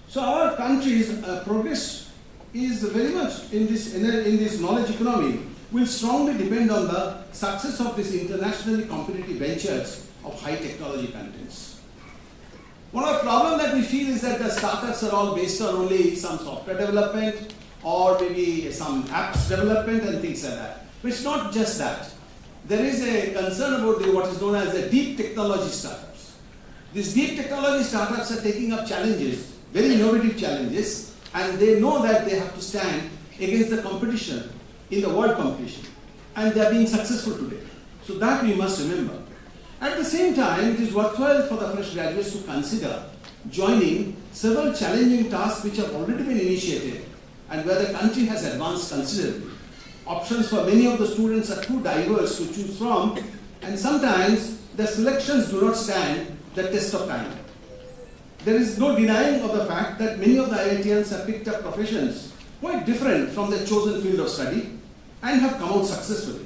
So our country's progress is very much in this knowledge economy will strongly depend on the success of these internationally competitive ventures of high technology contents. One of the problems that we feel is that the startups are all based on only some software development or maybe some apps development and things like that. But it's not just that. There is a concern about what is known as the deep technology startups. These deep technology startups are taking up challenges, very innovative challenges, and they know that they have to stand against the competition in the world competition. And they are being successful today. So that we must remember. At the same time, it is worthwhile for the fresh graduates to consider joining several challenging tasks which have already been initiated and where the country has advanced considerably. Options for many of the students are too diverse to choose from, and sometimes the selections do not stand the test of time. There is no denying of the fact that many of the IITians have picked up professions quite different from their chosen field of study and have come out successfully.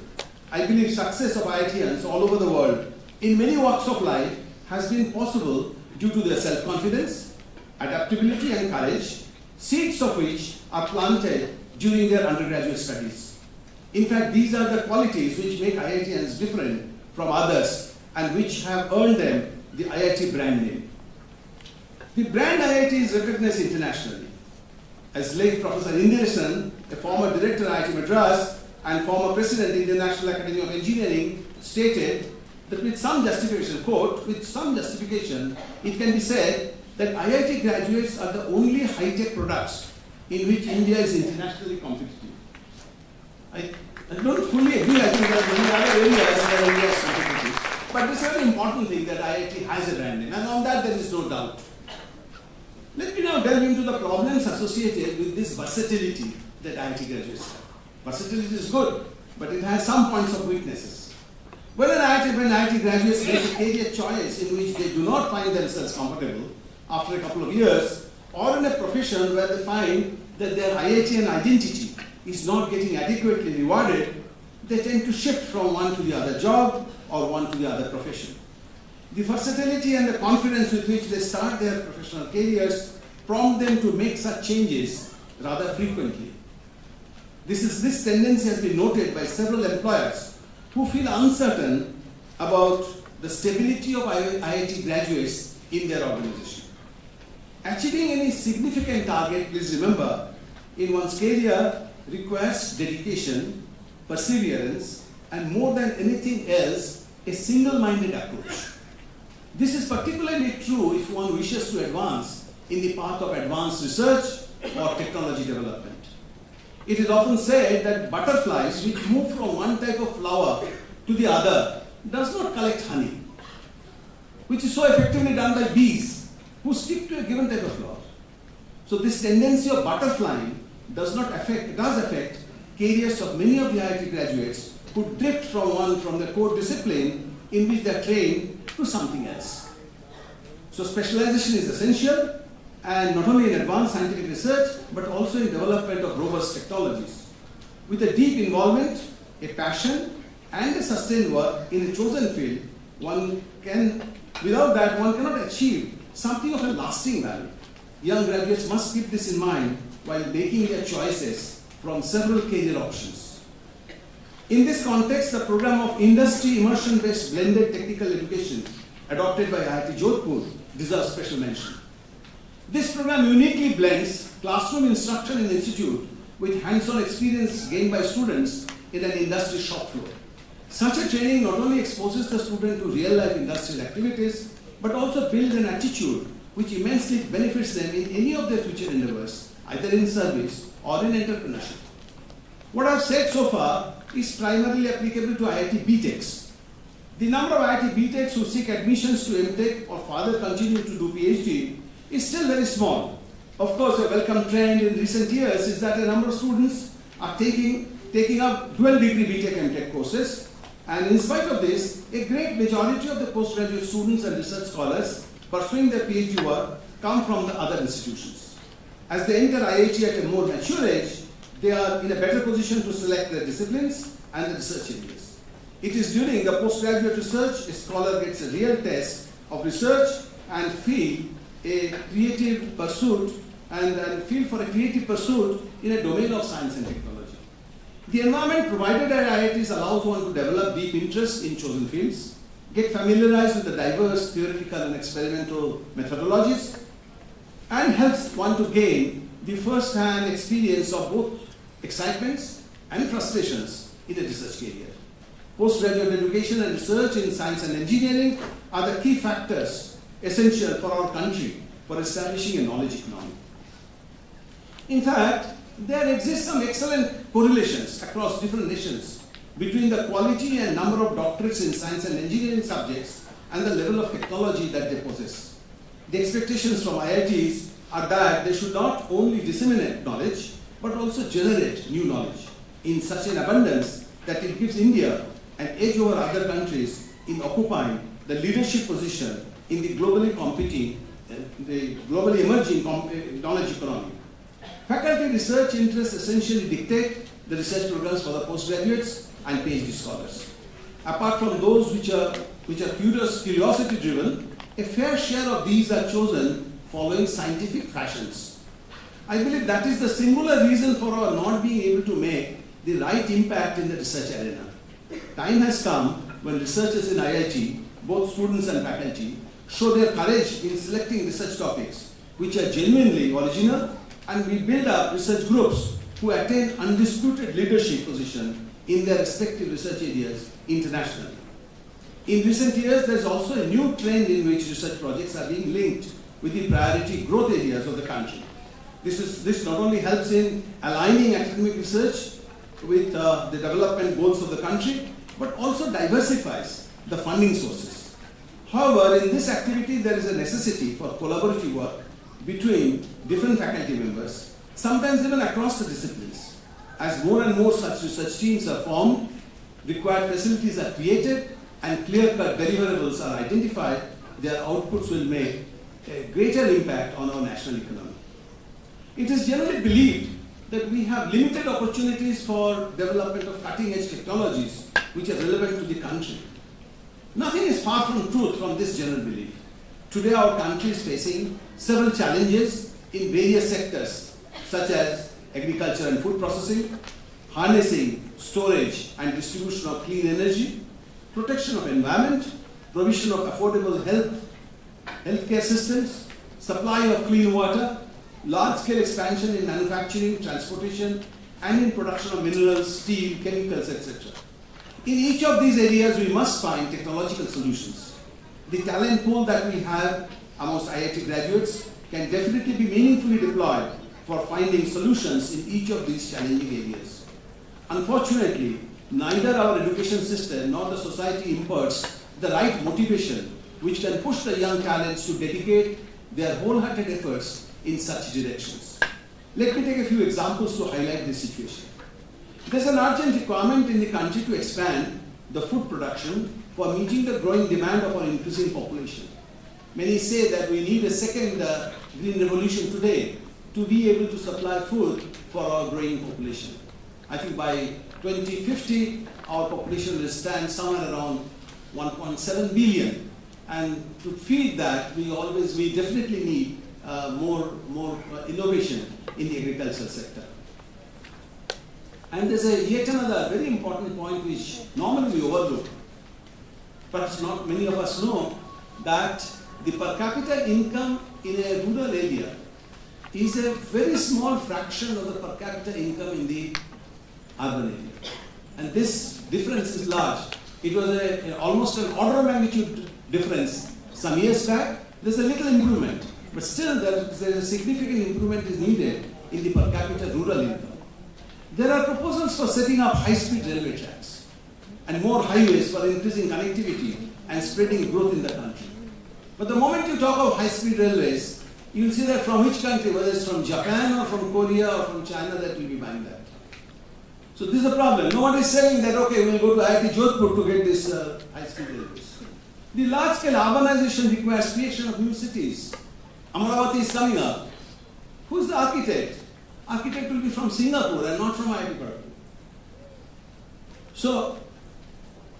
I believe success of IITians all over the world in many walks of life has been possible due to their self-confidence, adaptability and courage, seeds of which are planted during their undergraduate studies. In fact, these are the qualities which make IITians different from others and which have earned them the IIT brand name. The brand IIT is recognized internationally. As late Professor Inderson, a former director at IIT Madras and former president of the National Academy of Engineering, stated that with some justification, quote, with some justification, it can be said that IIT graduates are the only high-tech products in which India is internationally competitive. I don't fully agree. I think there are many other areas where India is competitive. But this is a very important thing that IIT has a brand name, and on that there is no doubt. Let me now delve into the problems associated with this versatility that IIT graduates have. Versatility is good, but it has some points of weaknesses. When IIT graduates make a career choice in which they do not find themselves comfortable after a couple of years, or in a profession where they find that their IITian identity is not getting adequately rewarded, they tend to shift from one to the other job or one to the other profession. The versatility and the confidence with which they start their professional careers prompt them to make such changes rather frequently. This tendency has been noted by several employers who feel uncertain about the stability of IIT graduates in their organization. Achieving any significant target, please remember, in one's career requires dedication, perseverance, and more than anything else, a single-minded approach. This is particularly true if one wishes to advance in the path of advanced research or technology development. It is often said that butterflies which move from one type of flower to the other does not collect honey, which is so effectively done by bees who stick to a given type of flower. So this tendency of butterflying does affect careers of many of the IIT graduates who drift from the core discipline in which they are trained to something else. So specialization is essential, and not only in advanced scientific research, but also in development of robust technologies. With a deep involvement, a passion, and a sustained work in a chosen field, without that one cannot achieve something of a lasting value. Young graduates must keep this in mind while making their choices from several career options. In this context, the program of industry immersion-based blended technical education adopted by IIT Jodhpur deserves special mention. This program uniquely blends classroom instruction in the institute with hands-on experience gained by students in an industry shop floor. Such a training not only exposes the student to real-life industrial activities, but also builds an attitude which immensely benefits them in any of their future endeavors, either in service or in entrepreneurship. What I've said so far is primarily applicable to IIT BTechs. The number of IIT BTechs who seek admissions to MTech or further continue to do PhD is still very small. Of course, a welcome trend in recent years is that a number of students are taking up dual degree BTech MTech courses, and in spite of this, a great majority of the postgraduate students and research scholars pursuing their PhD work come from the other institutions. As they enter IIT at a more mature age, they are in a better position to select their disciplines and the research areas. It is during the postgraduate research a scholar gets a real test of research and feel a creative pursuit and feel for a creative pursuit in a domain of science and technology. The environment provided at IITs allows one to develop deep interest in chosen fields, get familiarized with the diverse theoretical and experimental methodologies, and helps one to gain the first-hand experience of both excitements and frustrations in a research career. Postgraduate education and research in science and engineering are the key factors essential for our country for establishing a knowledge economy. In fact, there exist some excellent correlations across different nations between the quality and number of doctorates in science and engineering subjects and the level of technology that they possess. The expectations from IITs are that they should not only disseminate knowledge, but also generate new knowledge in such an abundance that it gives India an edge over other countries in occupying the leadership position in the globally emerging knowledge economy. Faculty research interests essentially dictate the research programs for the postgraduates and PhD scholars. Apart from those which are curiosity driven, a fair share of these are chosen following scientific fashions. I believe that is the singular reason for our not being able to make the right impact in the research arena. Time has come when researchers in IIT, both students and faculty, show their courage in selecting research topics which are genuinely original, and we build up research groups who attain undisputed leadership position in their respective research areas internationally. In recent years, there is also a new trend in which research projects are being linked with the priority growth areas of the country. This not only helps in aligning academic research with the development goals of the country, but also diversifies the funding sources. However, in this activity, there is a necessity for collaborative work between different faculty members, sometimes even across the disciplines. As more and more such research teams are formed, required facilities are created, and clear-cut deliverables are identified, their outputs will make a greater impact on our national economy. It is generally believed that we have limited opportunities for development of cutting-edge technologies which are relevant to the country. Nothing is far from truth from this general belief. Today our country is facing several challenges in various sectors such as agriculture and food processing, harnessing, storage and distribution of clean energy, protection of environment, provision of affordable healthcare systems, supply of clean water, large-scale expansion in manufacturing, transportation, and in production of minerals, steel, chemicals, etc. In each of these areas, we must find technological solutions. The talent pool that we have amongst IIT graduates can definitely be meaningfully deployed for finding solutions in each of these challenging areas. Unfortunately, neither our education system nor the society imparts the right motivation which can push the young talents to dedicate their wholehearted efforts in such directions. Let me take a few examples to highlight this situation. There is an urgent requirement in the country to expand the food production for meeting the growing demand of our increasing population. Many say that we need a second green revolution today to be able to supply food for our growing population. I think by 2050, our population will stand somewhere around 1.7 billion. And to feed that, we definitely need more innovation in the agricultural sector. And there's yet another very important point which normally we overlook. Perhaps not many of us know that the per capita income in a rural area is a very small fraction of the per capita income in the urban area. And this difference is large. It was almost an order of magnitude difference some years back. There's a little improvement, but still there's a significant improvement is needed in the per capita rural income. There are proposals for setting up high-speed railway tracks and more highways for increasing connectivity and spreading growth in the country. But the moment you talk of high-speed railways, you'll see that from which country, whether it's from Japan or from Korea or from China, that will be buying that. So this is a problem. No one is saying that, okay, we'll go to IIT Jodhpur to get this high-speed railways. The large-scale urbanization requires creation of new cities. Amaravati is coming up. Who's the architect? Architect will be from Singapore and not from IIT Jodhpur. So,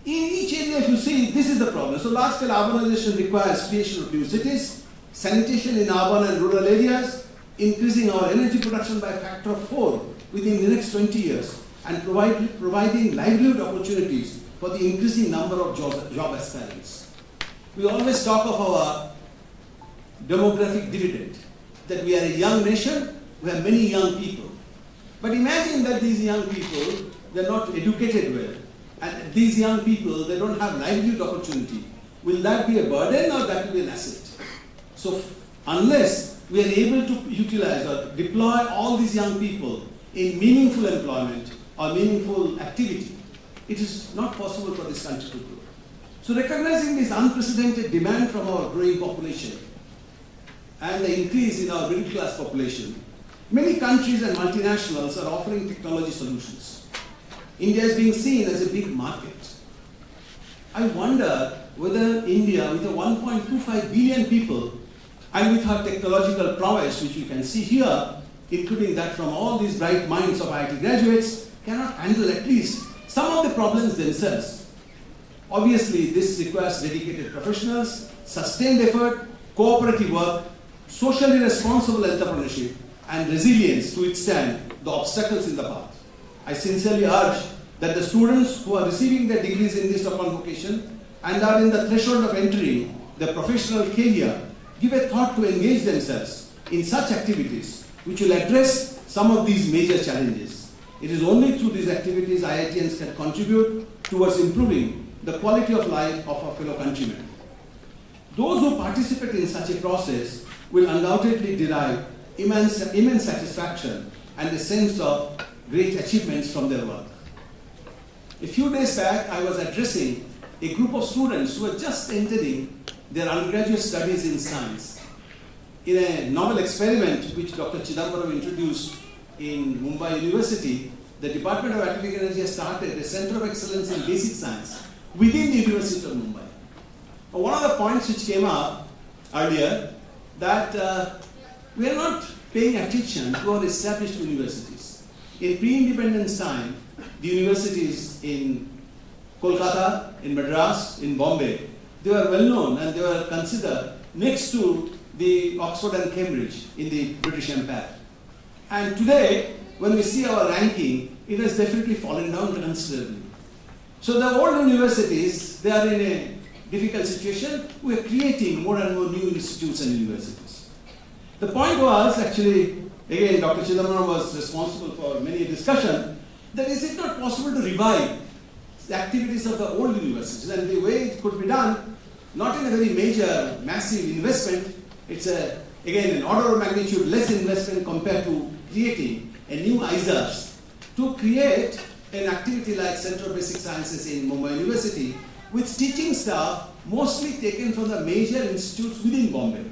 in each area, if you see, this is the problem. So, large-scale urbanization requires creation of new cities, sanitation in urban and rural areas, increasing our energy production by a factor of 4 within the next 20 years, and providing livelihood opportunities for the increasing number of job aspirants. We always talk of our demographic dividend, that we are a young nation, we have many young people. But imagine that these young people, they are not educated well, and these young people, they don't have livelihood opportunity. Will that be a burden or that will be an asset? So unless we are able to utilize or deploy all these young people in meaningful employment or meaningful activity, it is not possible for this country to grow. So recognizing this unprecedented demand from our growing population and the increase in our middle class population, many countries and multinationals are offering technology solutions. India is being seen as a big market. I wonder whether India, with 1.25 billion people, and with her technological prowess, which you can see here, including that from all these bright minds of IIT graduates, cannot handle at least some of the problems themselves. Obviously, this requires dedicated professionals, sustained effort, cooperative work, socially responsible entrepreneurship, and resilience to withstand the obstacles in the path. I sincerely urge that the students who are receiving their degrees in this convocation and are in the threshold of entering their professional career give a thought to engage themselves in such activities which will address some of these major challenges. It is only through these activities IITians can contribute towards improving the quality of life of our fellow countrymen. Those who participate in such a process will undoubtedly derive immense satisfaction and a sense of great achievements from their work. A few days back, I was addressing a group of students who were just entering their undergraduate studies in science. In a novel experiment which Dr. Chidambaram introduced in Mumbai University, the Department of Atomic Energy has started a Center of Excellence in Basic Science within the University of Mumbai. One of the points which came up earlier, that we are not paying attention to our established universities. In pre-independence time, the universities in Kolkata, in Madras, in Bombay, they were well known and they were considered next to the Oxford and Cambridge in the British Empire. And today, when we see our ranking, it has definitely fallen down considerably. So the old universities, they are in a difficult situation. We are creating more and more new institutes and universities. The point was actually, again, Dr. Chidambaram was responsible for many discussion, that is it not possible to revive the activities of the old universities, and the way it could be done, not in a very major, massive investment. It's again an order of magnitude less investment compared to creating a new ISARS. To create an activity like Center of Basic Sciences in Mumbai University with teaching staff mostly taken from the major institutes within Bombay.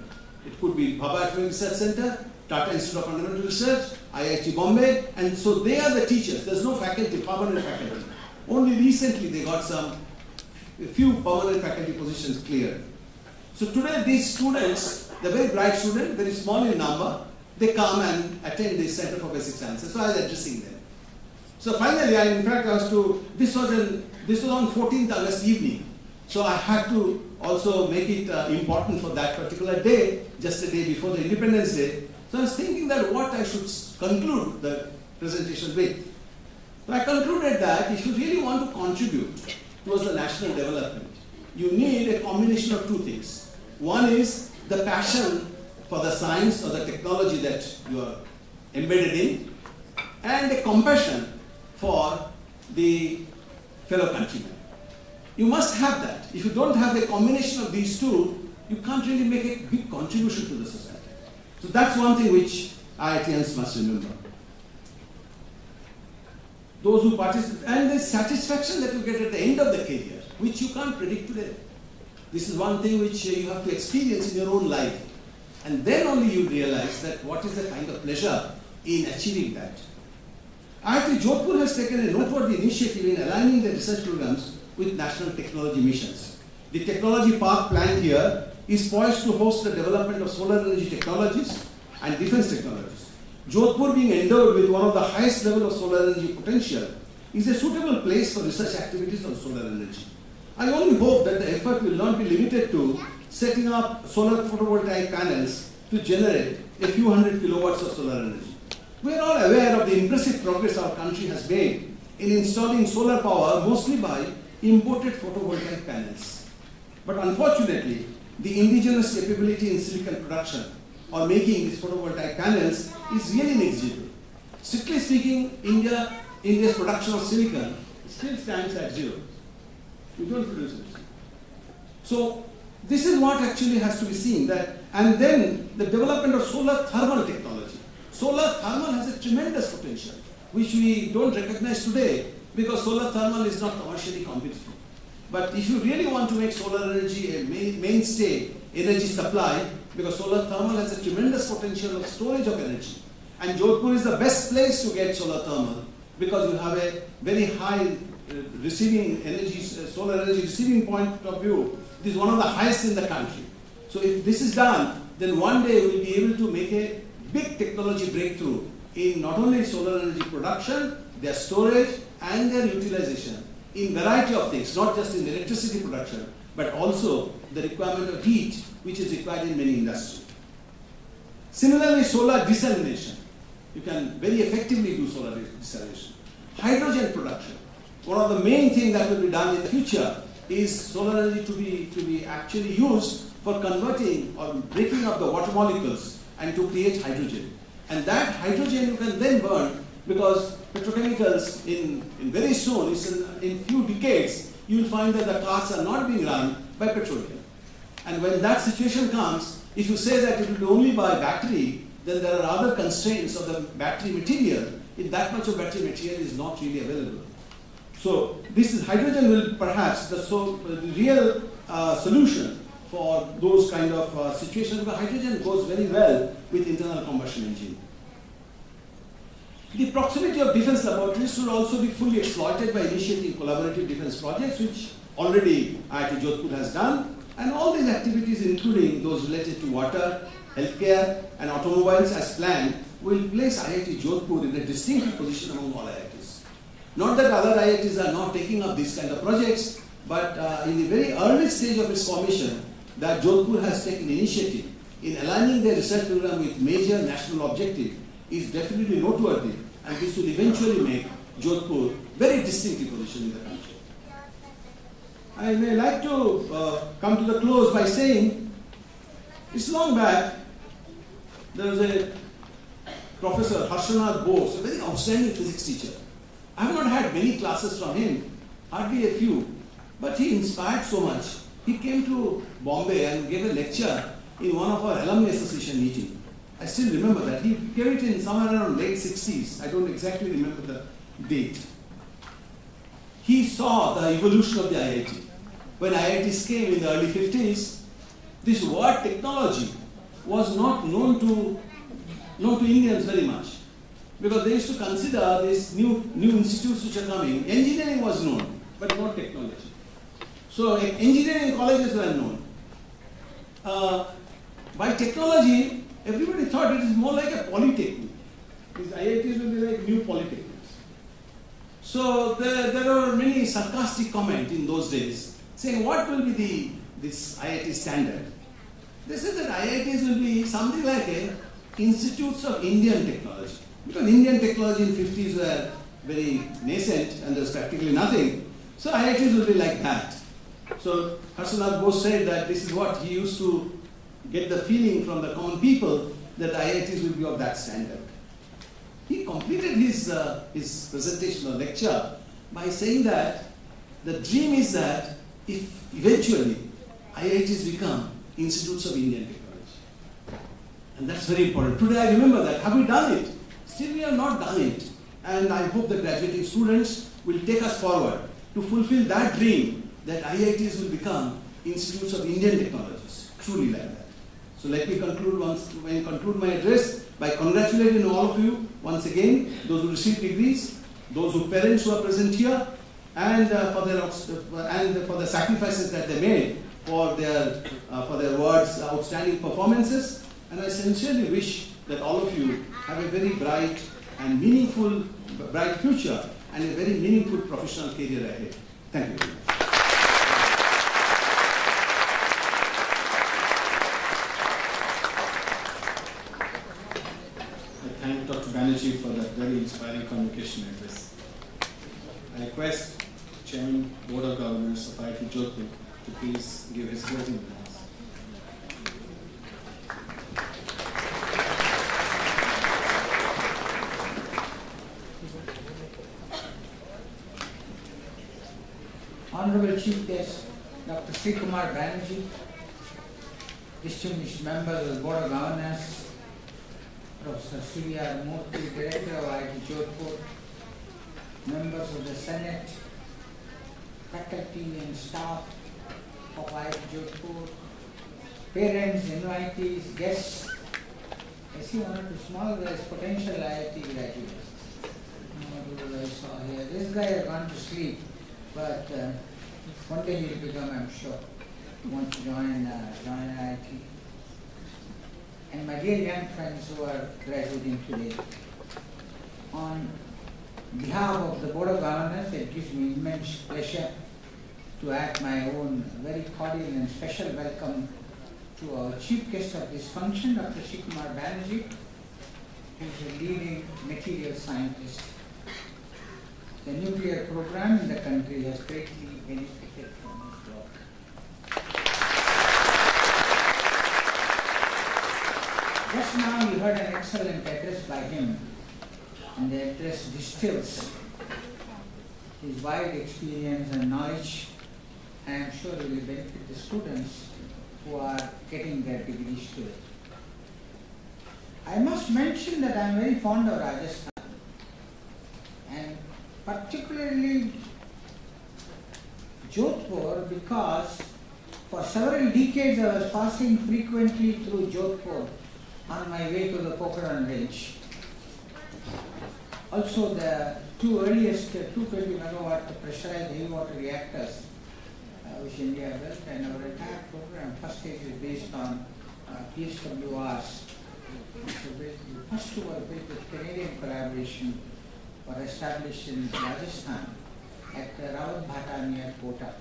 It could be Bhabha Atomic Research Center, Tata Institute of Fundamental Research, IIT Bombay, and so they are the teachers. There's no faculty, permanent faculty. Only recently they got a few permanent faculty positions cleared. So today these students, the very bright students, very small in number, they come and attend this Center for Basic Sciences. So I was addressing them. So finally, in fact, this was on 14th August evening. So I had to also make it important for that particular day, just a day before the Independence Day. So I was thinking that what I should conclude the presentation with. So I concluded that if you really want to contribute towards the national development, you need a combination of two things. One is the passion for the science or the technology that you are embedded in, and a compassion for the fellow countrymen. You must have that. If you don't have a combination of these two, you can't really make a big contribution to the society. So that's one thing which IITians must remember. Those who participate, and the satisfaction that you get at the end of the career, which you can't predict today. This is one thing which you have to experience in your own life. And then only you realize that what is the kind of pleasure in achieving that. IIT Jodhpur has taken a noteworthy initiative in aligning the research programs with national technology missions. The technology park planned here is poised to host the development of solar energy technologies and defense technologies. Jodhpur, being endowed with one of the highest level of solar energy potential, is a suitable place for research activities on solar energy. I only hope that the effort will not be limited to setting up solar photovoltaic panels to generate a few hundred kilowatts of solar energy. We are all aware of the impressive progress our country has made in installing solar power mostly by imported photovoltaic panels. But unfortunately, the indigenous capability in silicon production or making these photovoltaic panels is really negligible. Strictly speaking, India's production of silicon still stands at zero. We don't produce it. So this is what actually has to be seen, and then the development of solar thermal technology. Solar thermal has a tremendous potential, which we don't recognize today because solar thermal is not commercially competitive. But if you really want to make solar energy a mainstay energy supply, because solar thermal has a tremendous potential of storage of energy, and Jodhpur is the best place to get solar thermal because you have a very high receiving energy, solar energy receiving point of view. It is one of the highest in the country. So if this is done, then one day we will be able to make a big technology breakthrough in not only solar energy production, their storage and their utilization in variety of things, not just in electricity production, but also the requirement of heat, which is required in many industries. Similarly, solar desalination. You can very effectively do solar desalination. Hydrogen production. One of the main things that will be done in the future is solar energy to be actually used for converting or breaking up the water molecules and to create hydrogen. And that hydrogen you can then burn, because petrochemicals in very soon, in few decades, you will find that the cars are not being run by petroleum. And when that situation comes, if you say that it will be only by battery, then there are other constraints of the battery material. If that much of battery material is not really available. So this is hydrogen will perhaps the real solution for those kind of situations, because hydrogen goes very well with internal combustion engine. The proximity of defense laboratories should also be fully exploited by initiating collaborative defense projects, which already IIT Jodhpur has done, and all these activities, including those related to water, healthcare, and automobiles as planned, will place IIT Jodhpur in a distinctive position among all IITs. Not that other IITs are not taking up these kind of projects, but in the very early stage of its formation, that Jodhpur has taken initiative in aligning their research program with major national objective is definitely noteworthy, and this will eventually make Jodhpur very distinctive position in the country. I may like to come to the close by saying, it's long back, there was a Professor Harshanath Bose, a very outstanding physics teacher. I have not had many classes from him, hardly a few, but he inspired so much. He came to Bombay and gave a lecture in one of our alumni association meetings. I still remember that. He gave it in somewhere around late 60s. I don't exactly remember the date. He saw the evolution of the IIT. When IITs came in the early 50s, this word technology was not known to Indians very much, because they used to consider these new institutes which are coming. Engineering was known, but not technology. So engineering colleges were known. By technology, everybody thought it is more like a polytechnic. These IITs will be like new polytechnics. So there are many sarcastic comments in those days saying what will be this IIT standard. They said that IITs will be something like institutes of Indian technology. Because Indian technology in 50s were very nascent and there was practically nothing. So IITs will be like that. So Harshanath Bose said that this is what he used to get the feeling from the common people that IITs will be of that standard. He completed his presentation or lecture by saying that the dream is that if eventually IITs become institutes of Indian technology. And that's very important. Today I remember that. Have we done it? Still we have not done it. And I hope the graduating students will take us forward to fulfill that dream that IITs will become institutes of Indian technologies. Truly like that. So let me conclude my address by congratulating all of you once again, those who received degrees, those who parents who are present here, and for the sacrifices that they made for their words, outstanding performances. And I sincerely wish that all of you have a very bright and meaningful, bright future and a very meaningful professional career ahead. Thank you very much. I thank Dr. Banerjee for that very inspiring convocation address. I request Chairman Board of Governors of IIT Jodhpur to please give his closing remarks. Honorable Chief Guest, Dr. Sri Kumar Banerjee, distinguished members of the Board of Governors, Professor C.R. Murthy, Director of IIT Jodhpur, members of the Senate, faculty and staff of IIT Jodhpur, parents, invitees, guests. I see one or two small guys, potential IIT graduates. I saw here. This guy has gone to sleep, but one day he will become, I'm sure, want to join IIT. And my dear young friends who are graduating today, on behalf of the Board of Governors, it gives me immense pleasure to add my own very cordial and special welcome to our chief guest of this function, Dr. Sri Kumar Banerjee, who is a leading material scientist. The nuclear program in the country has greatly benefited from his work. Just now you heard an excellent address by him, and the address distills his wide experience and knowledge. I am sure it will benefit the students who are getting their degrees today. I must mention that I am very fond of Rajasthan, and particularly Jodhpur, because for several decades I was passing frequently through Jodhpur on my way to the Pokhran range. Also, the two earliest 220 megawatt pressurized heavy water reactors which India built, and our entire program, first stage is based on PSWRs. The first two were built with Canadian collaboration, were established in Rajasthan at Rawat Bhata near Kota.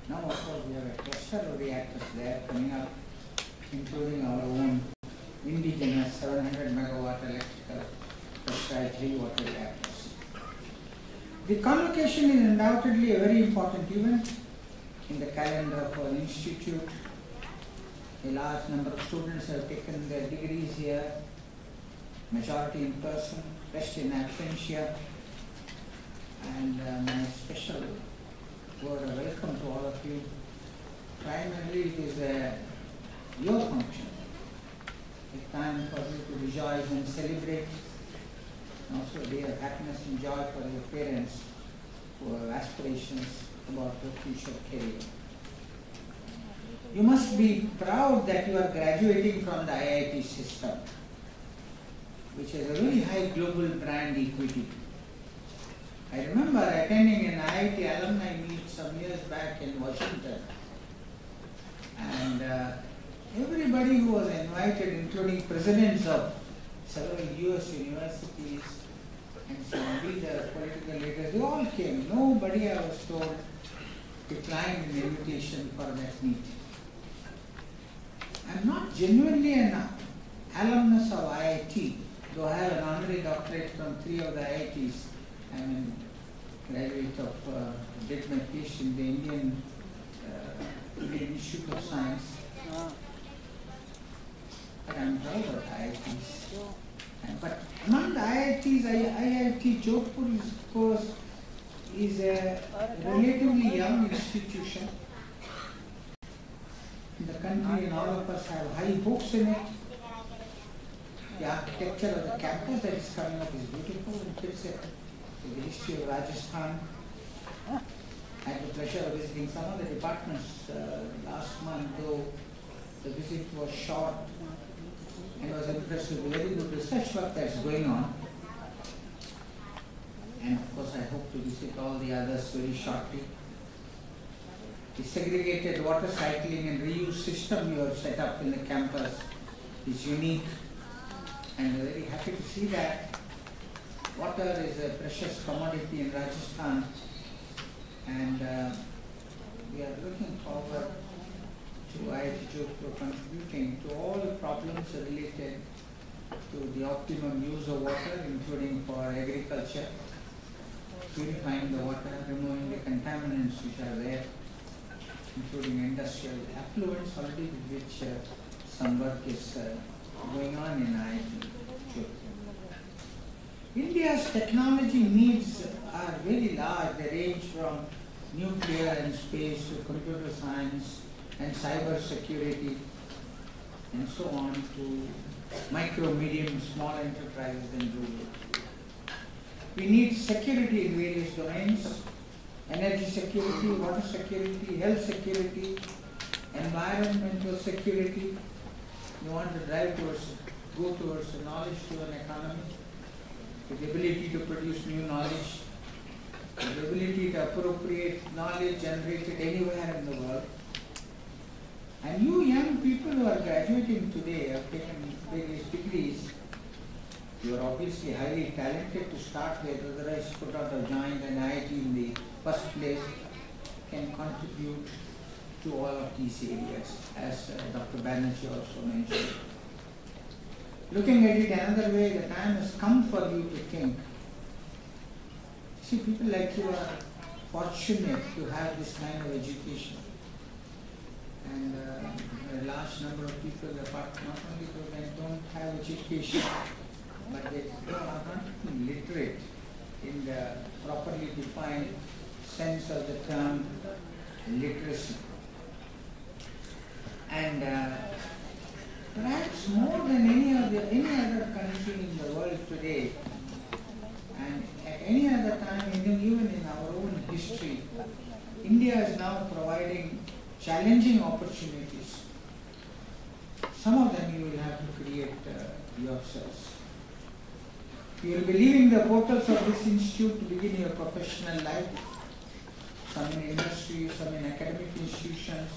Now, of course, we have a cluster of reactors there coming up, including our own indigenous 700 megawatt electrical pressurized heavy water reactors. The convocation is undoubtedly a very important event in the calendar of our institute. A large number of students have taken their degrees here, majority in person, rest in absentia. And my special word of welcome to all of you. Primarily it is your function, a time for you to rejoice and celebrate, and also a day of happiness and joy for your parents who have aspirations about your future career. You must be proud that you are graduating from the IIT system, which has a very high global brand equity. I remember attending an IIT alumni meet some years back in Washington, and everybody who was invited, including presidents of several US universities and some leaders, political came. Nobody, I was told, declined an invitation for that meet. I'm not genuinely an alumnus of IIT, though I have an honorary doctorate from 3 of the IITs. I'm a graduate of, did my PhD in the Indian Institute of Science. But I'm proud of IITs. But among the IITs, IIT Jodhpur is, of course, is a relatively young institution in the country, and all of us have high hopes in it. The architecture of the campus that is coming up is beautiful and fits it with the history of Rajasthan. I had the pleasure of visiting some of the departments last month, though the visit was short, and was impressed with the very good research work that's going on. And of course, I hope to visit all the others very shortly. The segregated water cycling and reuse system you have set up in the campus is unique, and we're very happy to see that. Water is a precious commodity in Rajasthan, and we are looking forward to IIT Jodhpur contributing to all the problems related to the optimum use of water, including for agriculture, purifying the water, removing the contaminants which are there, including industrial effluents, already with which some work is going on in IIT Jodhpur. India's technology needs are very large. They range from nuclear and space to computer science and cyber security and so on to micro, medium, small enterprises and rural. We need security in various domains: energy security, water security, health security, environmental security. We want to go towards a knowledge-driven economy with the ability to produce new knowledge, the ability to appropriate knowledge generated anywhere in the world. And you young people who are graduating today have taken various degrees. You are obviously highly talented to start with, otherwise could not have joined an IIT in the first place, can contribute to all of these areas, as Dr. Banerjee also mentioned. Looking at it another way, the time has come for you to think. See, people like you are fortunate to have this kind of education. And a large number of people, apart not only because they don't have education, but they are not literate in the properly defined sense of the term literacy. And perhaps more than any other country in the world today, and at any other time, even in our own history, India is now providing challenging opportunities. Some of them you will have to create yourselves. You will be leaving the portals of this institute to begin your professional life, some in industry, some in academic institutions,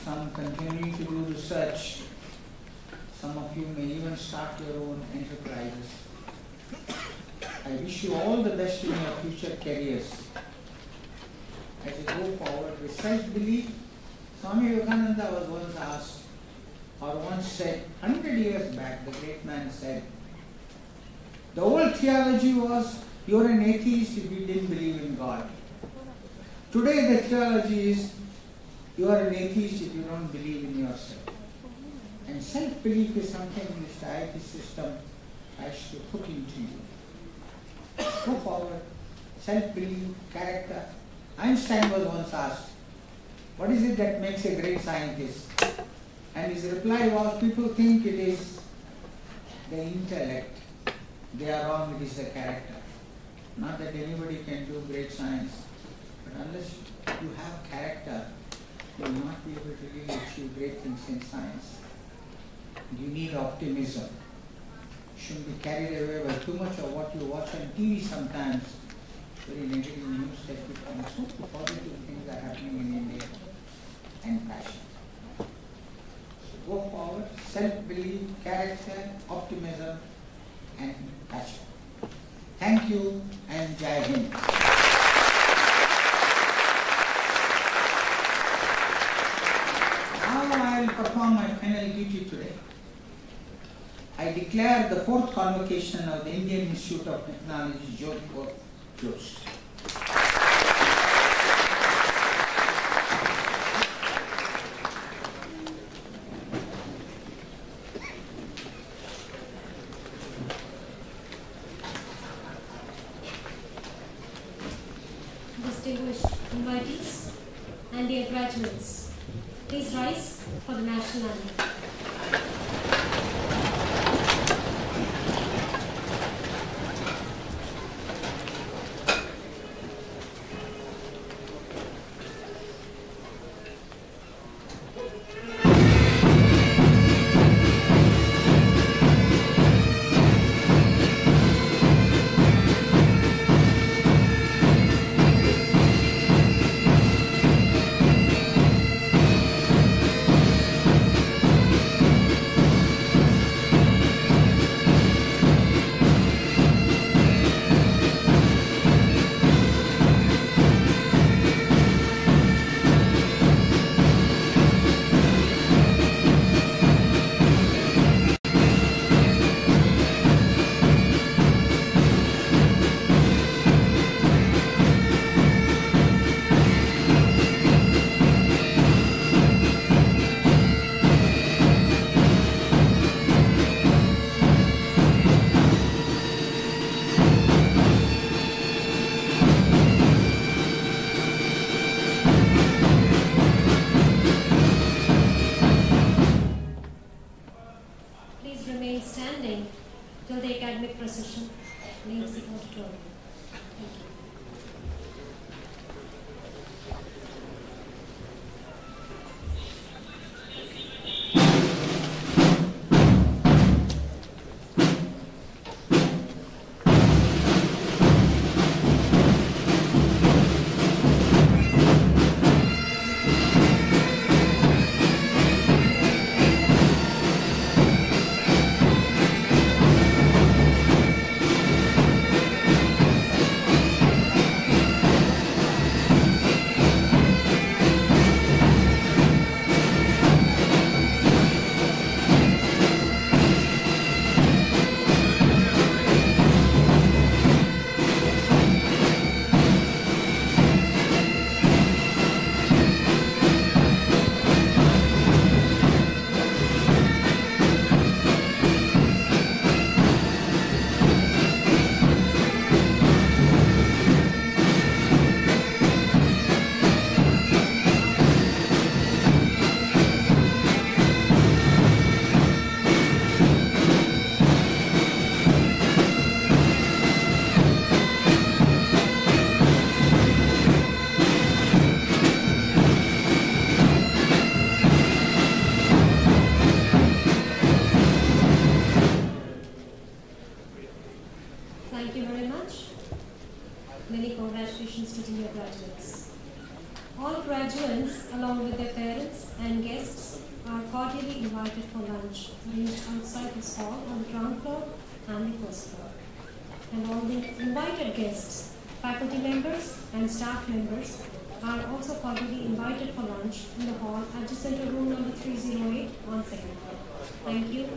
some continuing to do research. Some of you may even start your own enterprises. I wish you all the best in your future careers. As you go forward with self-belief, Swami Vivekananda was once asked, or once said, 100 years back, the great man said, the old theology was, you're an atheist if you didn't believe in God. Today the theology is, you are an atheist if you don't believe in yourself. And self-belief is something which the IIT system has to put into you. Go forward, self-belief, character. Einstein was once asked, what is it that makes a great scientist? And his reply was, people think it is the intellect. They are wrong, it is the character. Not that anybody can do great science, but unless you have character, you will not be able to really achieve great things in science. You need optimism. You shouldn't be carried away by too much of what you watch on TV sometimes. Very negative news that you find. So many positive things are happening in India, and passion. So go forward, self-belief, character, optimism, and passion. Thank you and Jai Hind. Now I will perform my final duty today. I declare the 4th convocation of the Indian Institute of Technology Jodhpur closed. Distinguished invitees and dear graduates, please rise for the national anthem. Remain standing till the academic procession leaves the auditorium. Thank you. Thank you very much. Many congratulations to the new graduates. All graduates, along with their parents and guests, are cordially invited for lunch, arranged outside this hall on the ground floor and the first floor. And all the invited guests, faculty members and staff members are also cordially invited for lunch in the hall adjacent to room number 308 on second floor. Thank you.